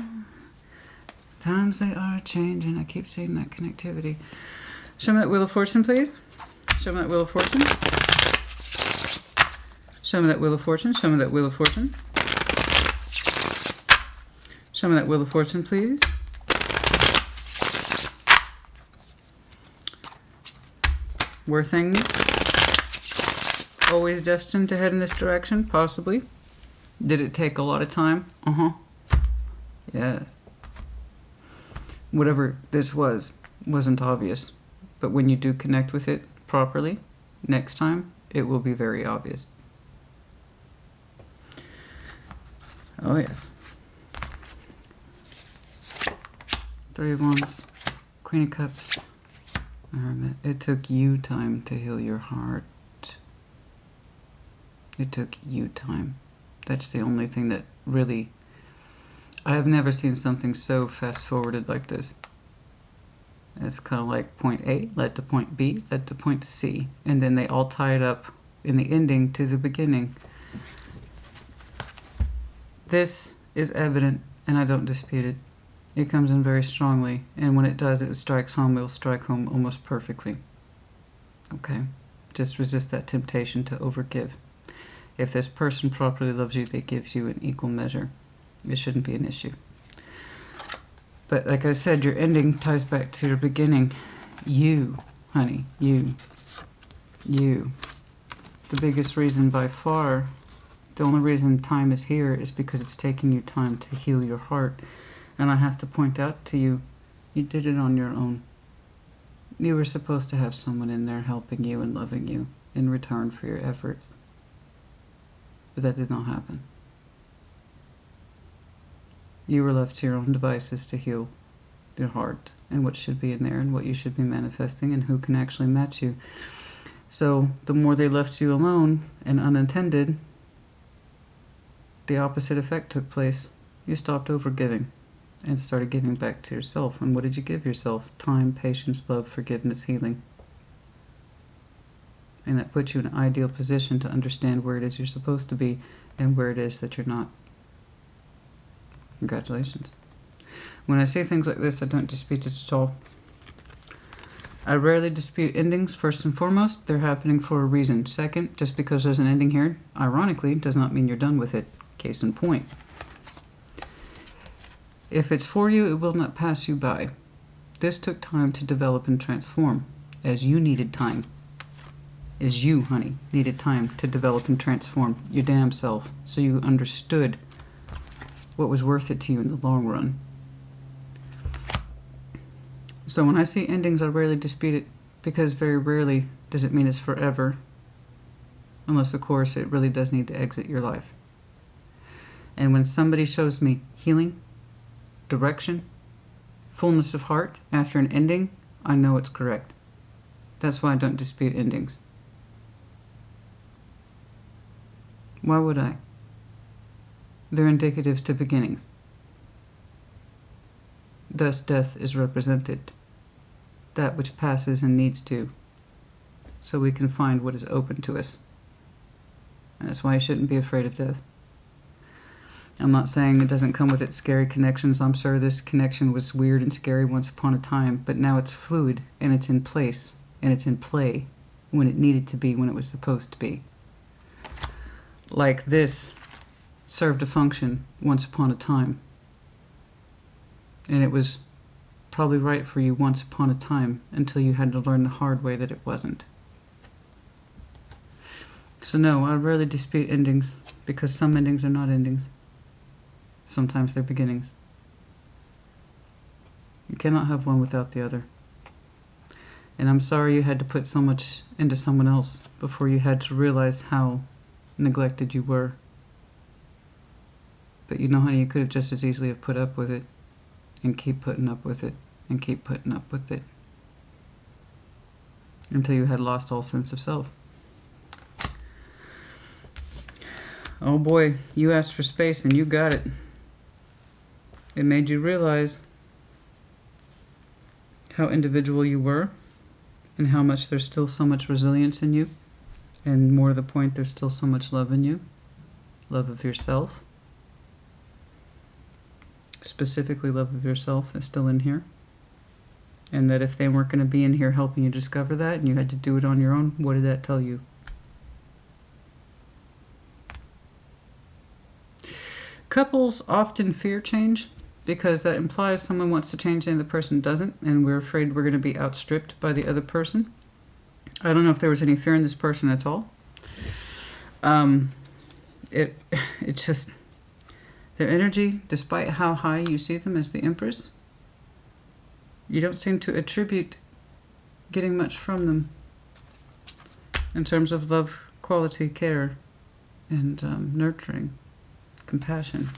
times they are changing. I keep seeing that connectivity. Show me that Wheel of Fortune, please. Show me that Wheel of Fortune. Show me that Wheel of Fortune. Show me that Wheel of Fortune. Show me that Wheel of Fortune, please. Were things always destined to head in this direction? Possibly. Did it take a lot of time? Yes. Whatever this wasn't obvious. But when you do connect with it properly, next time, it will be very obvious. Oh, yes. 3 of Wands, Queen of Cups, Hermit. It took you time to heal your heart. It took you time. That's the only thing that really... I have never seen something so fast-forwarded like this. It's kind of like point A led to point B, led to point C. And then they all tie it up in the ending to the beginning. This is evident, and I don't dispute it. It comes in very strongly, and when it does, it strikes home. It will strike home almost perfectly. Okay? Just resist that temptation to overgive. If this person properly loves you, they give you an equal measure. It shouldn't be an issue. But like I said, your ending ties back to your beginning. You, honey, you. The biggest reason by far, the only reason time is here is because it's taking you time to heal your heart. And I have to point out to you, you did it on your own. You were supposed to have someone in there helping you and loving you in return for your efforts. But that did not happen. You were left to your own devices to heal your heart and what should be in there and what you should be manifesting and who can actually match you. So the more they left you alone and unattended, the opposite effect took place. You stopped overgiving and started giving back to yourself. And what did you give yourself? Time, patience, love, forgiveness, healing. And that puts you in an ideal position to understand where it is you're supposed to be and where it is that you're not. Congratulations. When I say things like this, I don't dispute it at all. I rarely dispute endings. First and foremost, they're happening for a reason. Second, just because there's an ending here, ironically, does not mean you're done with it. Case in point. If it's for you, it will not pass you by. This took time to develop and transform, as you needed time. As you, honey, needed time to develop and transform your damn self, so you understood what was worth it to you in the long run. So when I see endings, I rarely dispute it, because very rarely does it mean it's forever, unless, of course, it really does need to exit your life. And when somebody shows me healing, direction, fullness of heart after an ending, I know it's correct. That's why I don't dispute endings. Why would I? They're indicative to beginnings. Thus, death is represented, that which passes and needs to, so we can find what is open to us. And that's why I shouldn't be afraid of death. I'm not saying it doesn't come with its scary connections. I'm sure this connection was weird and scary once upon a time, but now it's fluid, and it's in place, and it's in play when it needed to be, when it was supposed to be. Like this served a function once upon a time, and it was probably right for you once upon a time until you had to learn the hard way that it wasn't. So no, I rarely dispute endings, because some endings are not endings. Sometimes they're beginnings. You cannot have one without the other. And I'm sorry you had to put so much into someone else before you had to realize how neglected you were. But you know, honey, you could have just as easily have put up with it and keep putting up with it and keep putting up with it until you had lost all sense of self. Oh boy, you asked for space and you got it. It made you realize how individual you were and how much there's still so much resilience in you. And more to the point, there's still so much love in you. Love of yourself. Specifically, love of yourself is still in here. And that if they weren't going to be in here helping you discover that and you had to do it on your own, what did that tell you? Couples often fear change because that implies someone wants to change and the person doesn't, and we're afraid we're going to be outstripped by the other person. I don't know if there was any fear in this person at all. It's just their energy, despite how high you see them as the Empress, you don't seem to attribute getting much from them in terms of love, quality, care, and nurturing, compassion.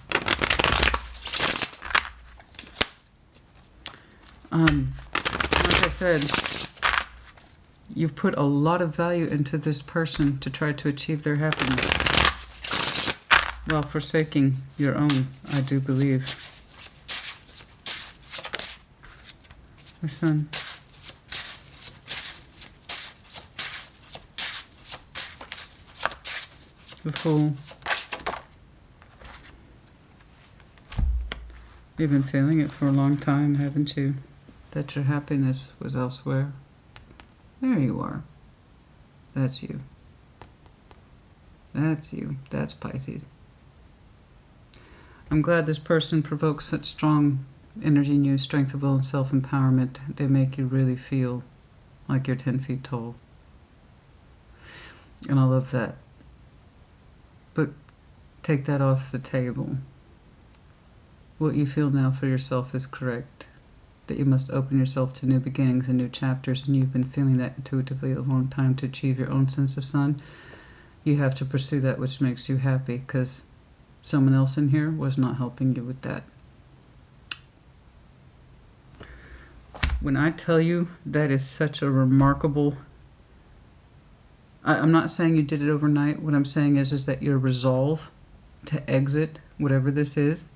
Like I said, you've put a lot of value into this person to try to achieve their happiness while forsaking your own, I do believe. My son. The Fool. You've been feeling it for a long time, haven't you? That your happiness was elsewhere. There you are. That's you. That's you. That's Pisces. I'm glad this person provokes such strong energy in you, strength of will and self-empowerment. They make you really feel like you're 10 feet tall. And I love that. But take that off the table. What you feel now for yourself is correct. That you must open yourself to new beginnings and new chapters, and you've been feeling that intuitively a long time to achieve your own sense of sun. You have to pursue that which makes you happy, because someone else in here was not helping you with that. When I tell you that is such a remarkable... I'm not saying you did it overnight. What I'm saying is that your resolve to exit whatever this is,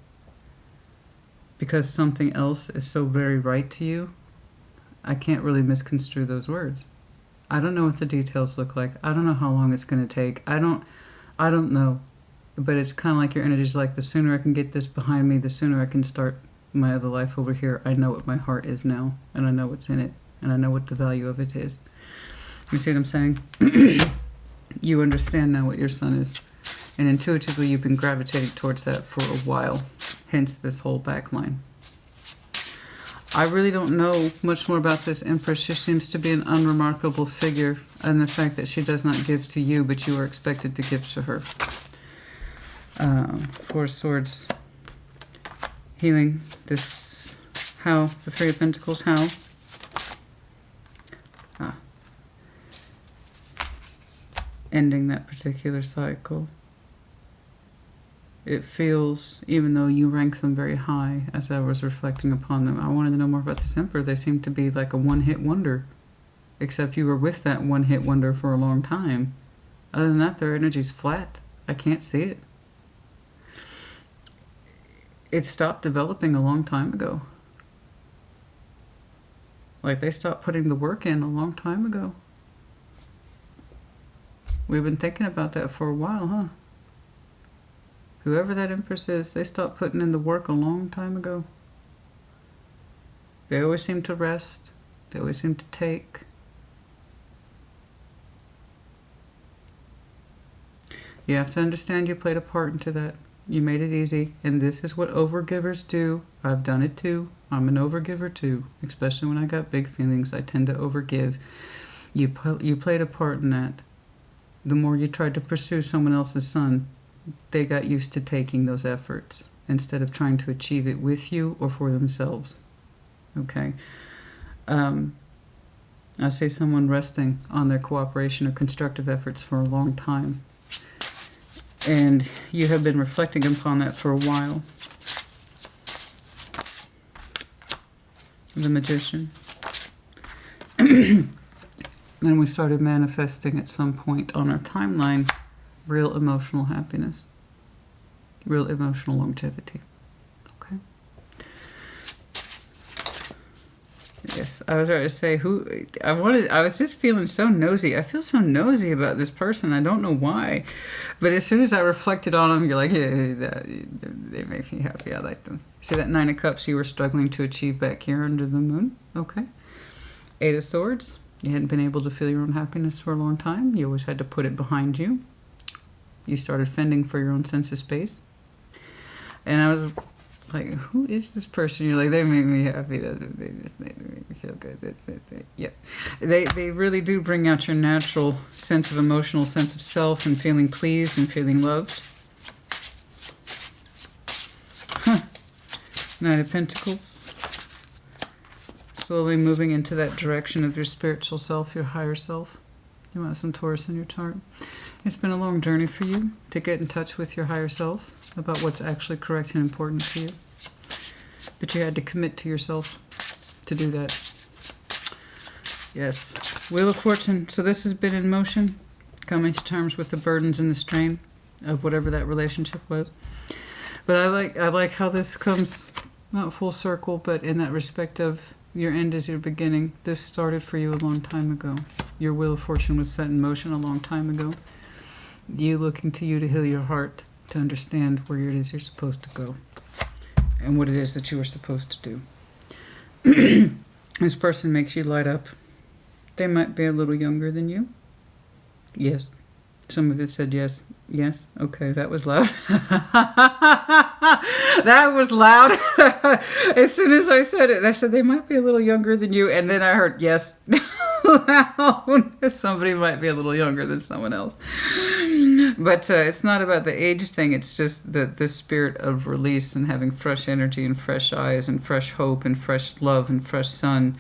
because something else is so very right to you, I can't really misconstrue those words. I don't know what the details look like. I don't know how long it's going to take. I don't know. But it's kind of like your energy is like, the sooner I can get this behind me, the sooner I can start my other life over here. I know what my heart is now, and I know what's in it, and I know what the value of it is. You see what I'm saying? You understand now what your sun is. And intuitively, you've been gravitating towards that for a while. Hence this whole back line. I really don't know much more about this Empress. She seems to be an unremarkable figure, and the fact that she does not give to you, but you are expected to give to her. Four of Swords. Healing. This how? The Three of Pentacles. How? Ending that particular cycle. It feels, even though you rank them very high, as I was reflecting upon them, I wanted to know more about this Emperor. They seem to be like a one-hit wonder, except you were with that one-hit wonder for a long time. Other than that, their energy's flat. I can't see it. It stopped developing a long time ago. Like they stopped putting the work in a long time ago. We've been thinking about that for a while, huh? Whoever that Empress is, they stopped putting in the work a long time ago. They always seem to rest. They always seem to take. You have to understand you played a part into that. You made it easy. And this is what overgivers do. I've done it too. I'm an overgiver too. Especially when I got big feelings, I tend to overgive. You played a part in that. The more you tried to pursue someone else's sun, they got used to taking those efforts instead of trying to achieve it with you or for themselves. Okay? I see someone resting on their cooperation or constructive efforts for a long time. And you have been reflecting upon that for a while. The Magician. Then we started manifesting at some point on our timeline real emotional happiness, real emotional longevity. Okay. Yes, I was ready to say I was just feeling so nosy. I feel so nosy about this person. I don't know why, but as soon as I reflected on them, you're like, yeah, they make me happy. I like them. See that Nine of Cups you were struggling to achieve back here under the moon? Okay. Eight of Swords. You hadn't been able to feel your own happiness for a long time. You always had to put it behind you. You started fending for your own sense of space. And I was like, who is this person? You're like, they make me happy. They make me feel good. That's it. Yeah. They really do bring out your natural sense of emotional sense of self and feeling pleased and feeling loved. Huh. Knight of Pentacles. Slowly moving into that direction of your spiritual self, your higher self. You want some Taurus in your chart. It's been a long journey for you to get in touch with your higher self about what's actually correct and important to you. But you had to commit to yourself to do that. Yes. Wheel of Fortune. So this has been in motion, coming to terms with the burdens and the strain of whatever that relationship was. But I like how this comes, not full circle, but in that respect of your end is your beginning. This started for you a long time ago. Your Wheel of Fortune was set in motion a long time ago. You looking to you to heal your heart, to understand where it is you're supposed to go. and what it is that you were supposed to do. This person makes you light up. They might be a little younger than you. Yes. Some of it said yes. Yes. Okay, that was loud. That was loud. As soon as I said it, I said they might be a little younger than you, and then I heard yes. Somebody might be a little younger than someone else. But it's not about the age thing. It's just the spirit of release and having fresh energy and fresh eyes and fresh hope and fresh love and fresh sun.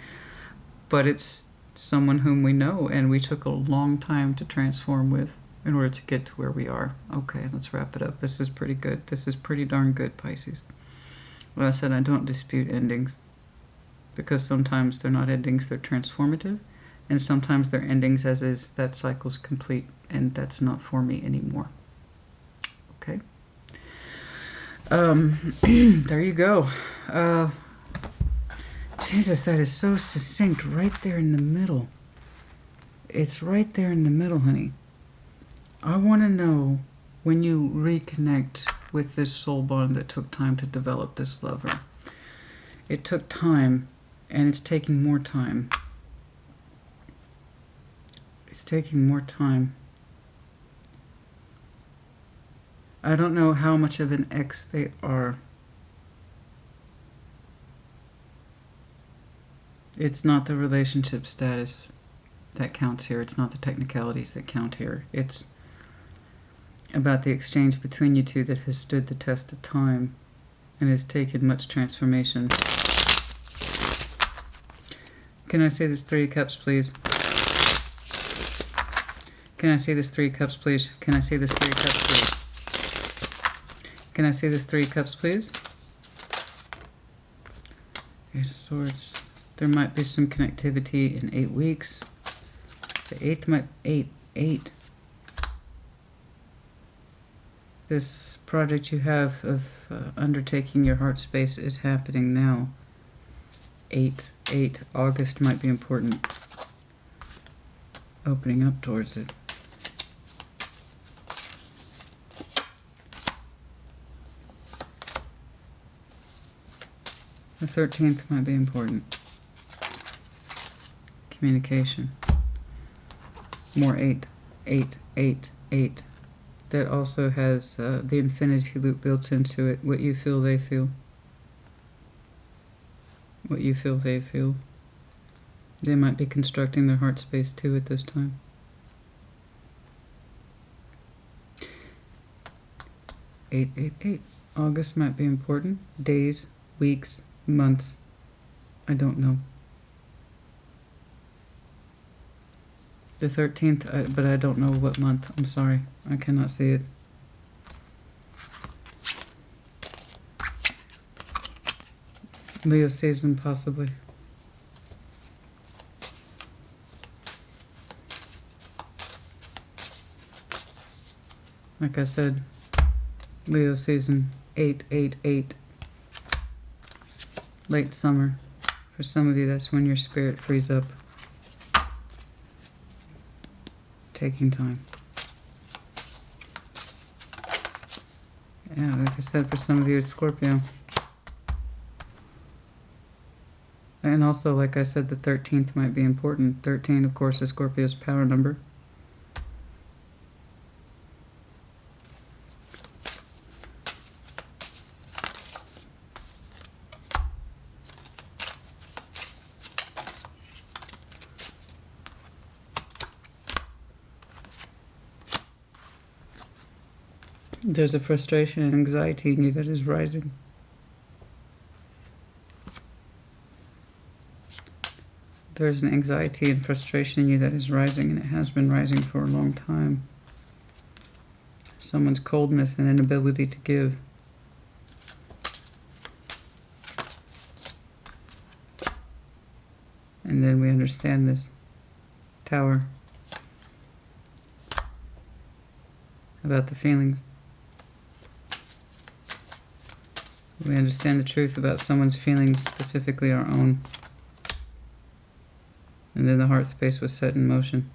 But it's someone whom we know and we took a long time to transform with in order to get to where we are. Okay, let's wrap it up. This is pretty good. This is pretty darn good, Pisces. Well, I said I don't dispute endings, because sometimes they're not endings, they're transformative, and sometimes they're endings as is, that cycle's complete, and that's not for me anymore. Okay? There you go. Jesus, that is so succinct, right there in the middle. It's right there in the middle, honey. I want to know when you reconnect with this soul bond that took time to develop this lover. It took time, and it's taking more time. It's taking more time. I don't know how much of an ex they are. It's not the relationship status that counts here. It's not the technicalities that count here. It's about the exchange between you two that has stood the test of time and has taken much transformation. Can I say this 3 of Cups, please? Can I see this 3 of Cups, please? Can I see this 3 of Cups, please? Can I see this 3 of Cups, please? 8 of Swords. There might be some connectivity in 8 weeks. The 8th might... 8. This project you have of undertaking your heart space is happening now. 8. August might be important. Opening up towards it. The 13th might be important. Communication. More 8. That also has the infinity loop built into it. What you feel, they feel. What you feel, they feel. They might be constructing their heart space too at this time. 8. August might be important. Days, weeks, months. I don't know. The 13th, but I don't know what month. I'm sorry. I cannot see it. Leo season, possibly. Like I said, Leo season, 8. Late summer. For some of you, that's when your spirit frees up. Taking time. Yeah, like I said, for some of you, it's Scorpio. And also, like I said, the 13th might be important. 13, of course, is Scorpio's power number. There's a frustration and anxiety in you that is rising. There's an anxiety and frustration in you that is rising, and it has been rising for a long time. Someone's coldness and inability to give. And then we understand this Tower about the feelings. We understand the truth about someone's feelings, specifically our own. And then the heart space was set in motion.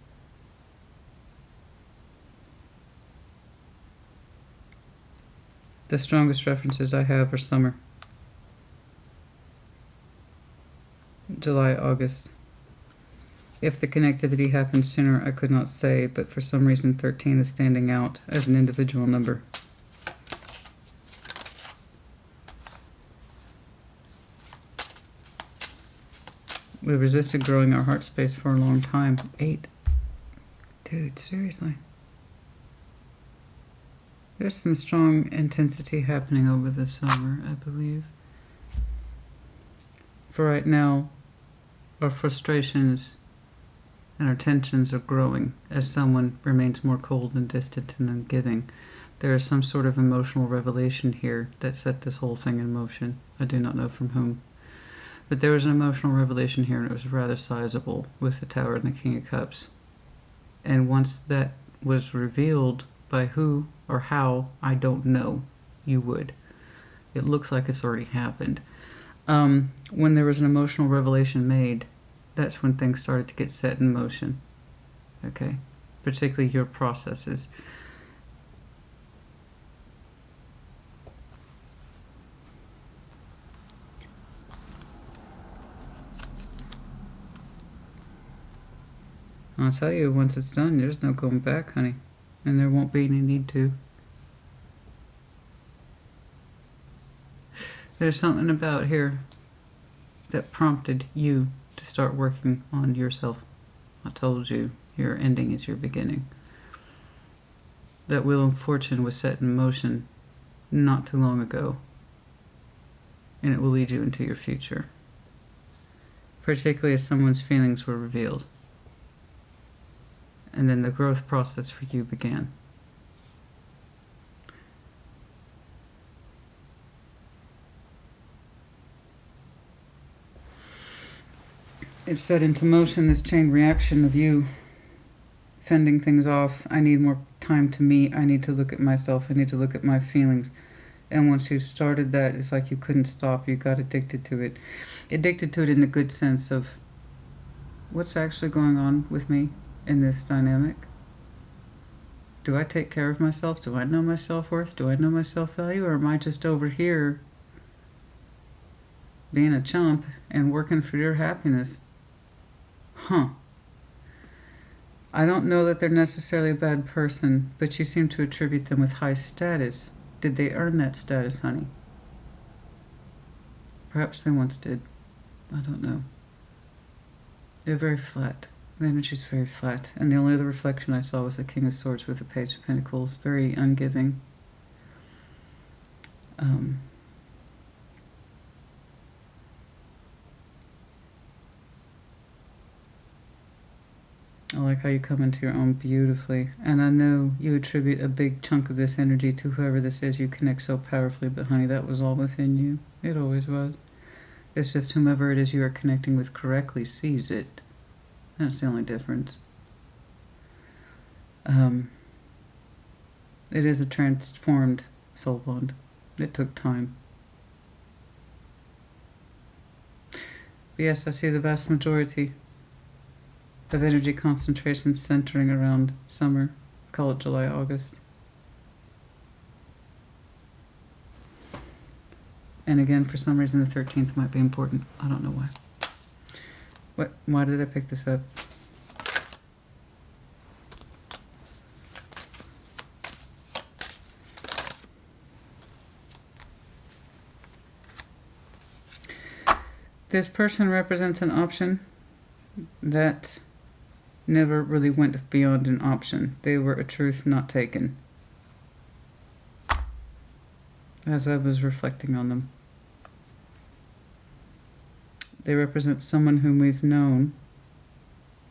The strongest references I have are summer. July, August. If the connectivity happened sooner, I could not say, but for some reason 13 is standing out as an individual number. We resisted growing our heart space for a long time. 8. Dude, seriously. There's some strong intensity happening over the summer, I believe. For right now, our frustrations and our tensions are growing as someone remains more cold and distant and ungiving. There is some sort of emotional revelation here that set this whole thing in motion. I do not know from whom. But there was an emotional revelation here, and it was rather sizable with the Tower and the King of Cups. And once that was revealed, by who or how, I don't know. You would. It looks like it's already happened. When there was an emotional revelation made, that's when things started to get set in motion. Okay? Particularly your processes. I'll tell you, once it's done, there's no going back, honey. And there won't be any need to. There's something about here that prompted you to start working on yourself. I told you, your ending is your beginning. That wheel of fortune was set in motion not too long ago. And it will lead you into your future. Particularly as someone's feelings were revealed. And then the growth process for you began. It set into motion this chain reaction of you fending things off. I need more time to me. I need to look at myself. I need to look at my feelings. And once you started that, it's like you couldn't stop. You got addicted to it. Addicted to it in the good sense of what's actually going on with me in this dynamic. Do I take care of myself? Do I know my self-worth? Do I know my self-value? Or am I just over here being a chump and working for your happiness? Huh. I don't know that they're necessarily a bad person, but you seem to attribute them with high status. Did they earn that status, honey? Perhaps they once did. I don't know. They're very flat. The energy's very flat. And the only other reflection I saw was the King of Swords with the Page of Pentacles. Very ungiving. I like how you come into your own beautifully. And I know you attribute a big chunk of this energy to whoever this is. You connect so powerfully, but honey, that was all within you. It always was. It's just whomever it is you are connecting with correctly sees it. That's the only difference. It is a transformed soul bond. It took time. But yes, I see the vast majority of energy concentration centering around summer. Call it July, August. And again, for some reason, the 13th might be important. I don't know why. Why did I pick this up? This person represents an option that never really went beyond an option. They were a truth not taken. As I was reflecting on them. They represent someone whom we've known,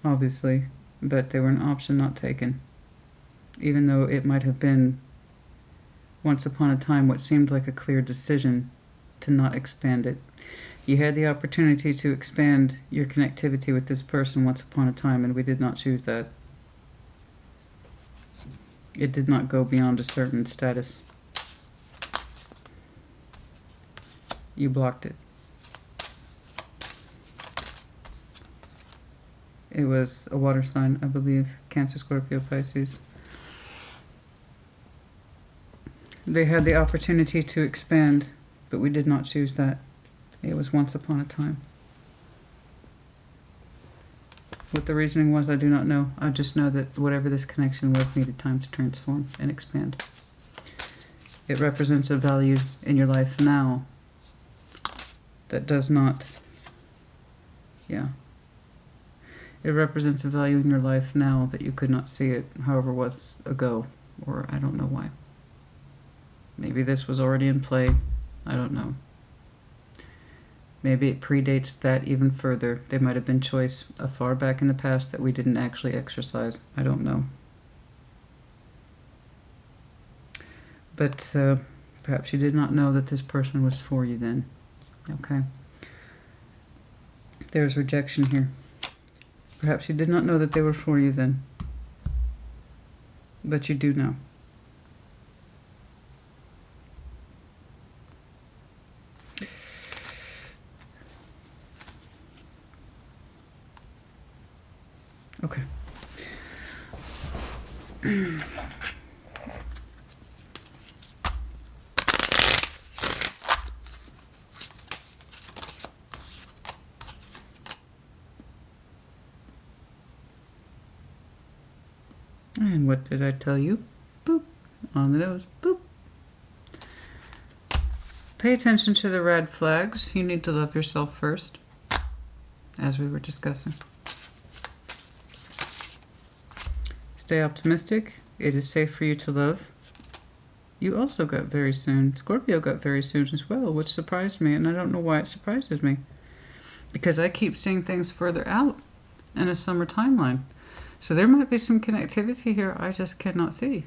obviously, but they were an option not taken. Even though it might have been, once upon a time, what seemed like a clear decision to not expand it. You had the opportunity to expand your connectivity with this person once upon a time, and we did not choose that. It did not go beyond a certain status. You blocked it. It was a water sign, I believe. Cancer, Scorpio, Pisces. They had the opportunity to expand, but we did not choose that. It was once upon a time. What the reasoning was, I do not know. I just know that whatever this connection was needed time to transform and expand. It represents a value in your life now that does not, yeah. It represents a value in your life now that you could not see it, however was ago, or I don't know why. Maybe this was already in play. I don't know. Maybe it predates that even further. There might have been choice far back in the past that we didn't actually exercise. I don't know. But perhaps you did not know that this person was for you then. Okay. There's rejection here. Perhaps you did not know that they were for you then. But you do know. Okay. And what did I tell you? Boop. On the nose. Boop. Pay attention to the red flags. You need to love yourself first, as we were discussing. Stay optimistic. It is safe for you to love. You also got very soon. Scorpio got very soon as well, which surprised me, and I don't know why it surprises me. Because I keep seeing things further out in a summer timeline. So there might be some connectivity here I just cannot see.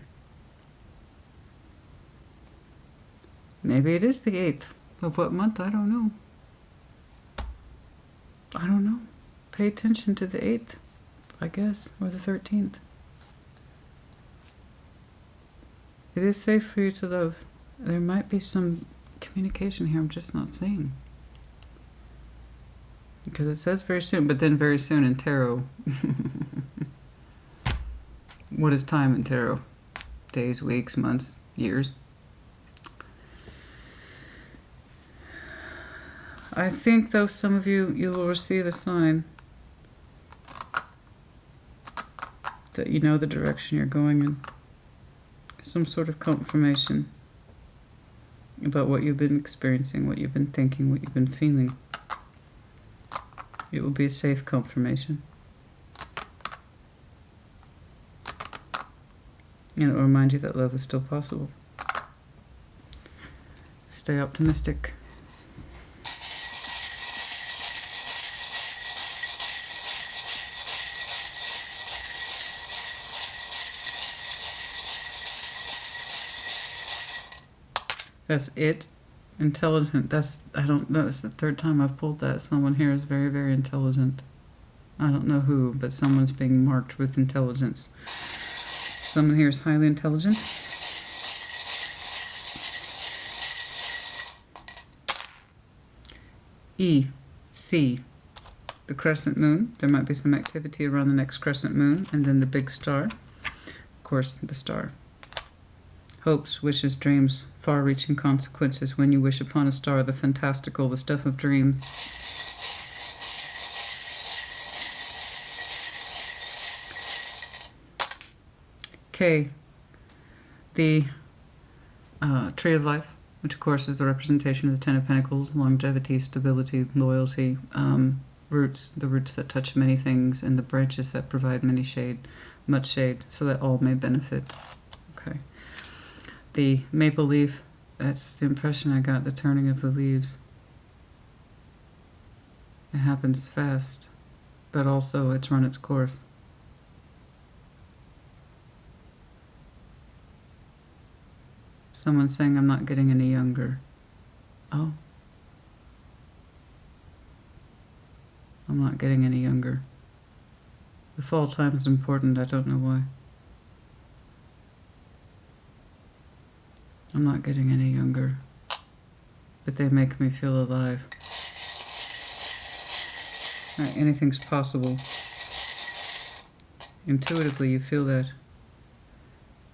Maybe it is the 8th of what month? I don't know. I don't know. Pay attention to the 8th, I guess, or the 13th. It is safe for you to love. There might be some communication here I'm just not seeing. Because it says very soon, but then very soon in tarot. What is time in tarot? Days, weeks, months, years? I think, though, some of you will receive a sign that you know the direction you're going in. Some sort of confirmation about what you've been experiencing, what you've been thinking, what you've been feeling. It will be a safe confirmation. And it will remind you that love is still possible. Stay optimistic. That's it. Intelligent. I don't know. That's the 3rd time I've pulled that. Someone here is very, very intelligent. I don't know who, but someone's being marked with intelligence. Someone here is highly intelligent. E. C. The crescent moon. There might be some activity around the next crescent moon. And then the big star. Of course, the star. Hopes, wishes, dreams, far-reaching consequences. When you wish upon a star, the fantastical, the stuff of dreams. K, the Tree of Life, which of course is the representation of the Ten of Pentacles, longevity, stability, loyalty, roots, the roots that touch many things, and the branches that provide much shade, so that all may benefit. Okay. The maple leaf, that's the impression I got, the turning of the leaves. It happens fast, but also it's run its course. Someone's saying I'm not getting any younger. Oh. I'm not getting any younger. The fall time is important, I don't know why. I'm not getting any younger, but they make me feel alive. Right, anything's possible. Intuitively, you feel that.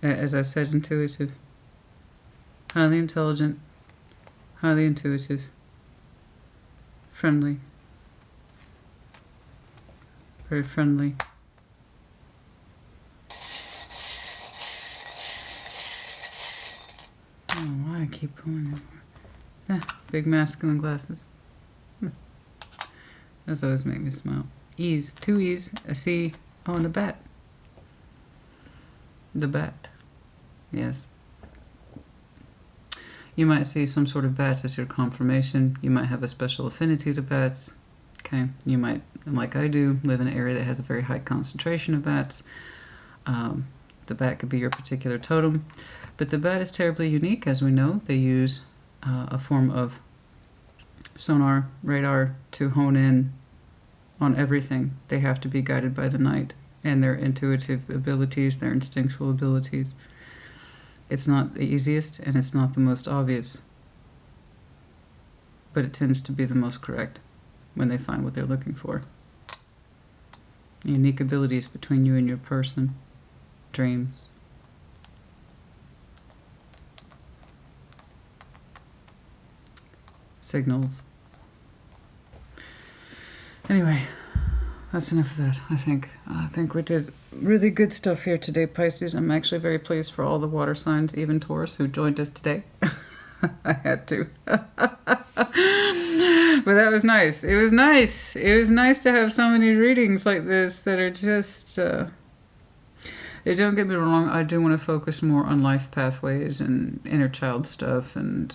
As I said, intuitive. Highly intelligent, highly intuitive, friendly, very friendly. I don't know why I keep pulling it. Big masculine glasses. Those always make me smile. E's, 2 E's, a C, oh, and a bat. The bat, yes. You might see some sort of bat as your confirmation. You might have a special affinity to bats. Okay, you might, like I do, live in an area that has a very high concentration of bats. The bat could be your particular totem. But the bat is terribly unique, as we know. They use a form of sonar, radar, to hone in on everything. They have to be guided by the night and their intuitive abilities, their instinctual abilities. It's not the easiest and it's not the most obvious, but it tends to be the most correct when they find what they're looking for. Unique abilities between you and your person, dreams. Signals. Anyway, that's enough of that, I think. I think we did really good stuff here today, Pisces. I'm actually very pleased for all the water signs, even Taurus, who joined us today. I had to. But that was nice. It was nice. It was nice to have so many readings like this that are just... don't get me wrong, I do want to focus more on life pathways and inner child stuff and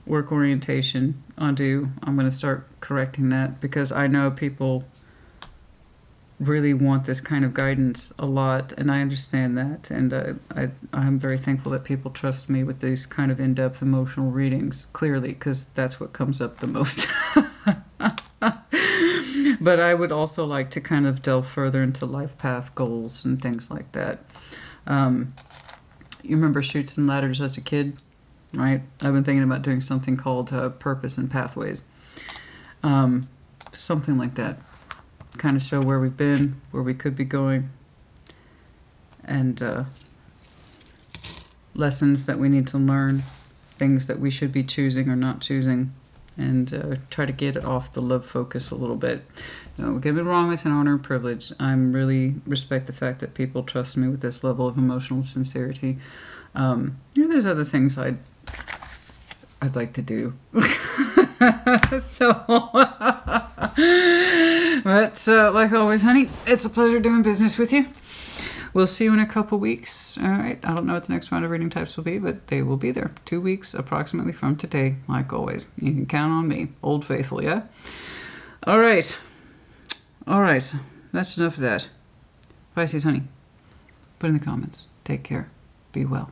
work orientation. I'm going to start correcting that because I know people really want this kind of guidance a lot, and I understand that, and I'm very thankful that people trust me with these kind of in-depth emotional readings, clearly, because that's what comes up the most. But I would also like to kind of delve further into life path goals and things like that. You remember Chutes and Ladders as a kid, right? I've been thinking about doing something called Purpose and Pathways. Something like that. Kind of show where we've been, where we could be going, and lessons that we need to learn, things that we should be choosing or not choosing, and try to get it off the love focus a little bit. Don't get me wrong, it's an honor and privilege. I really respect the fact that people trust me with this level of emotional sincerity. There's other things I'd like to do. But like always, honey, it's a pleasure doing business with you. We'll see you in a couple weeks. All right. I don't know what the next round of reading types will be, but they will be there. 2 weeks approximately from today, like always. You can count on me. Old faithful, yeah? All right. All right. That's enough of that. Pisces, honey, put in the comments. Take care. Be well.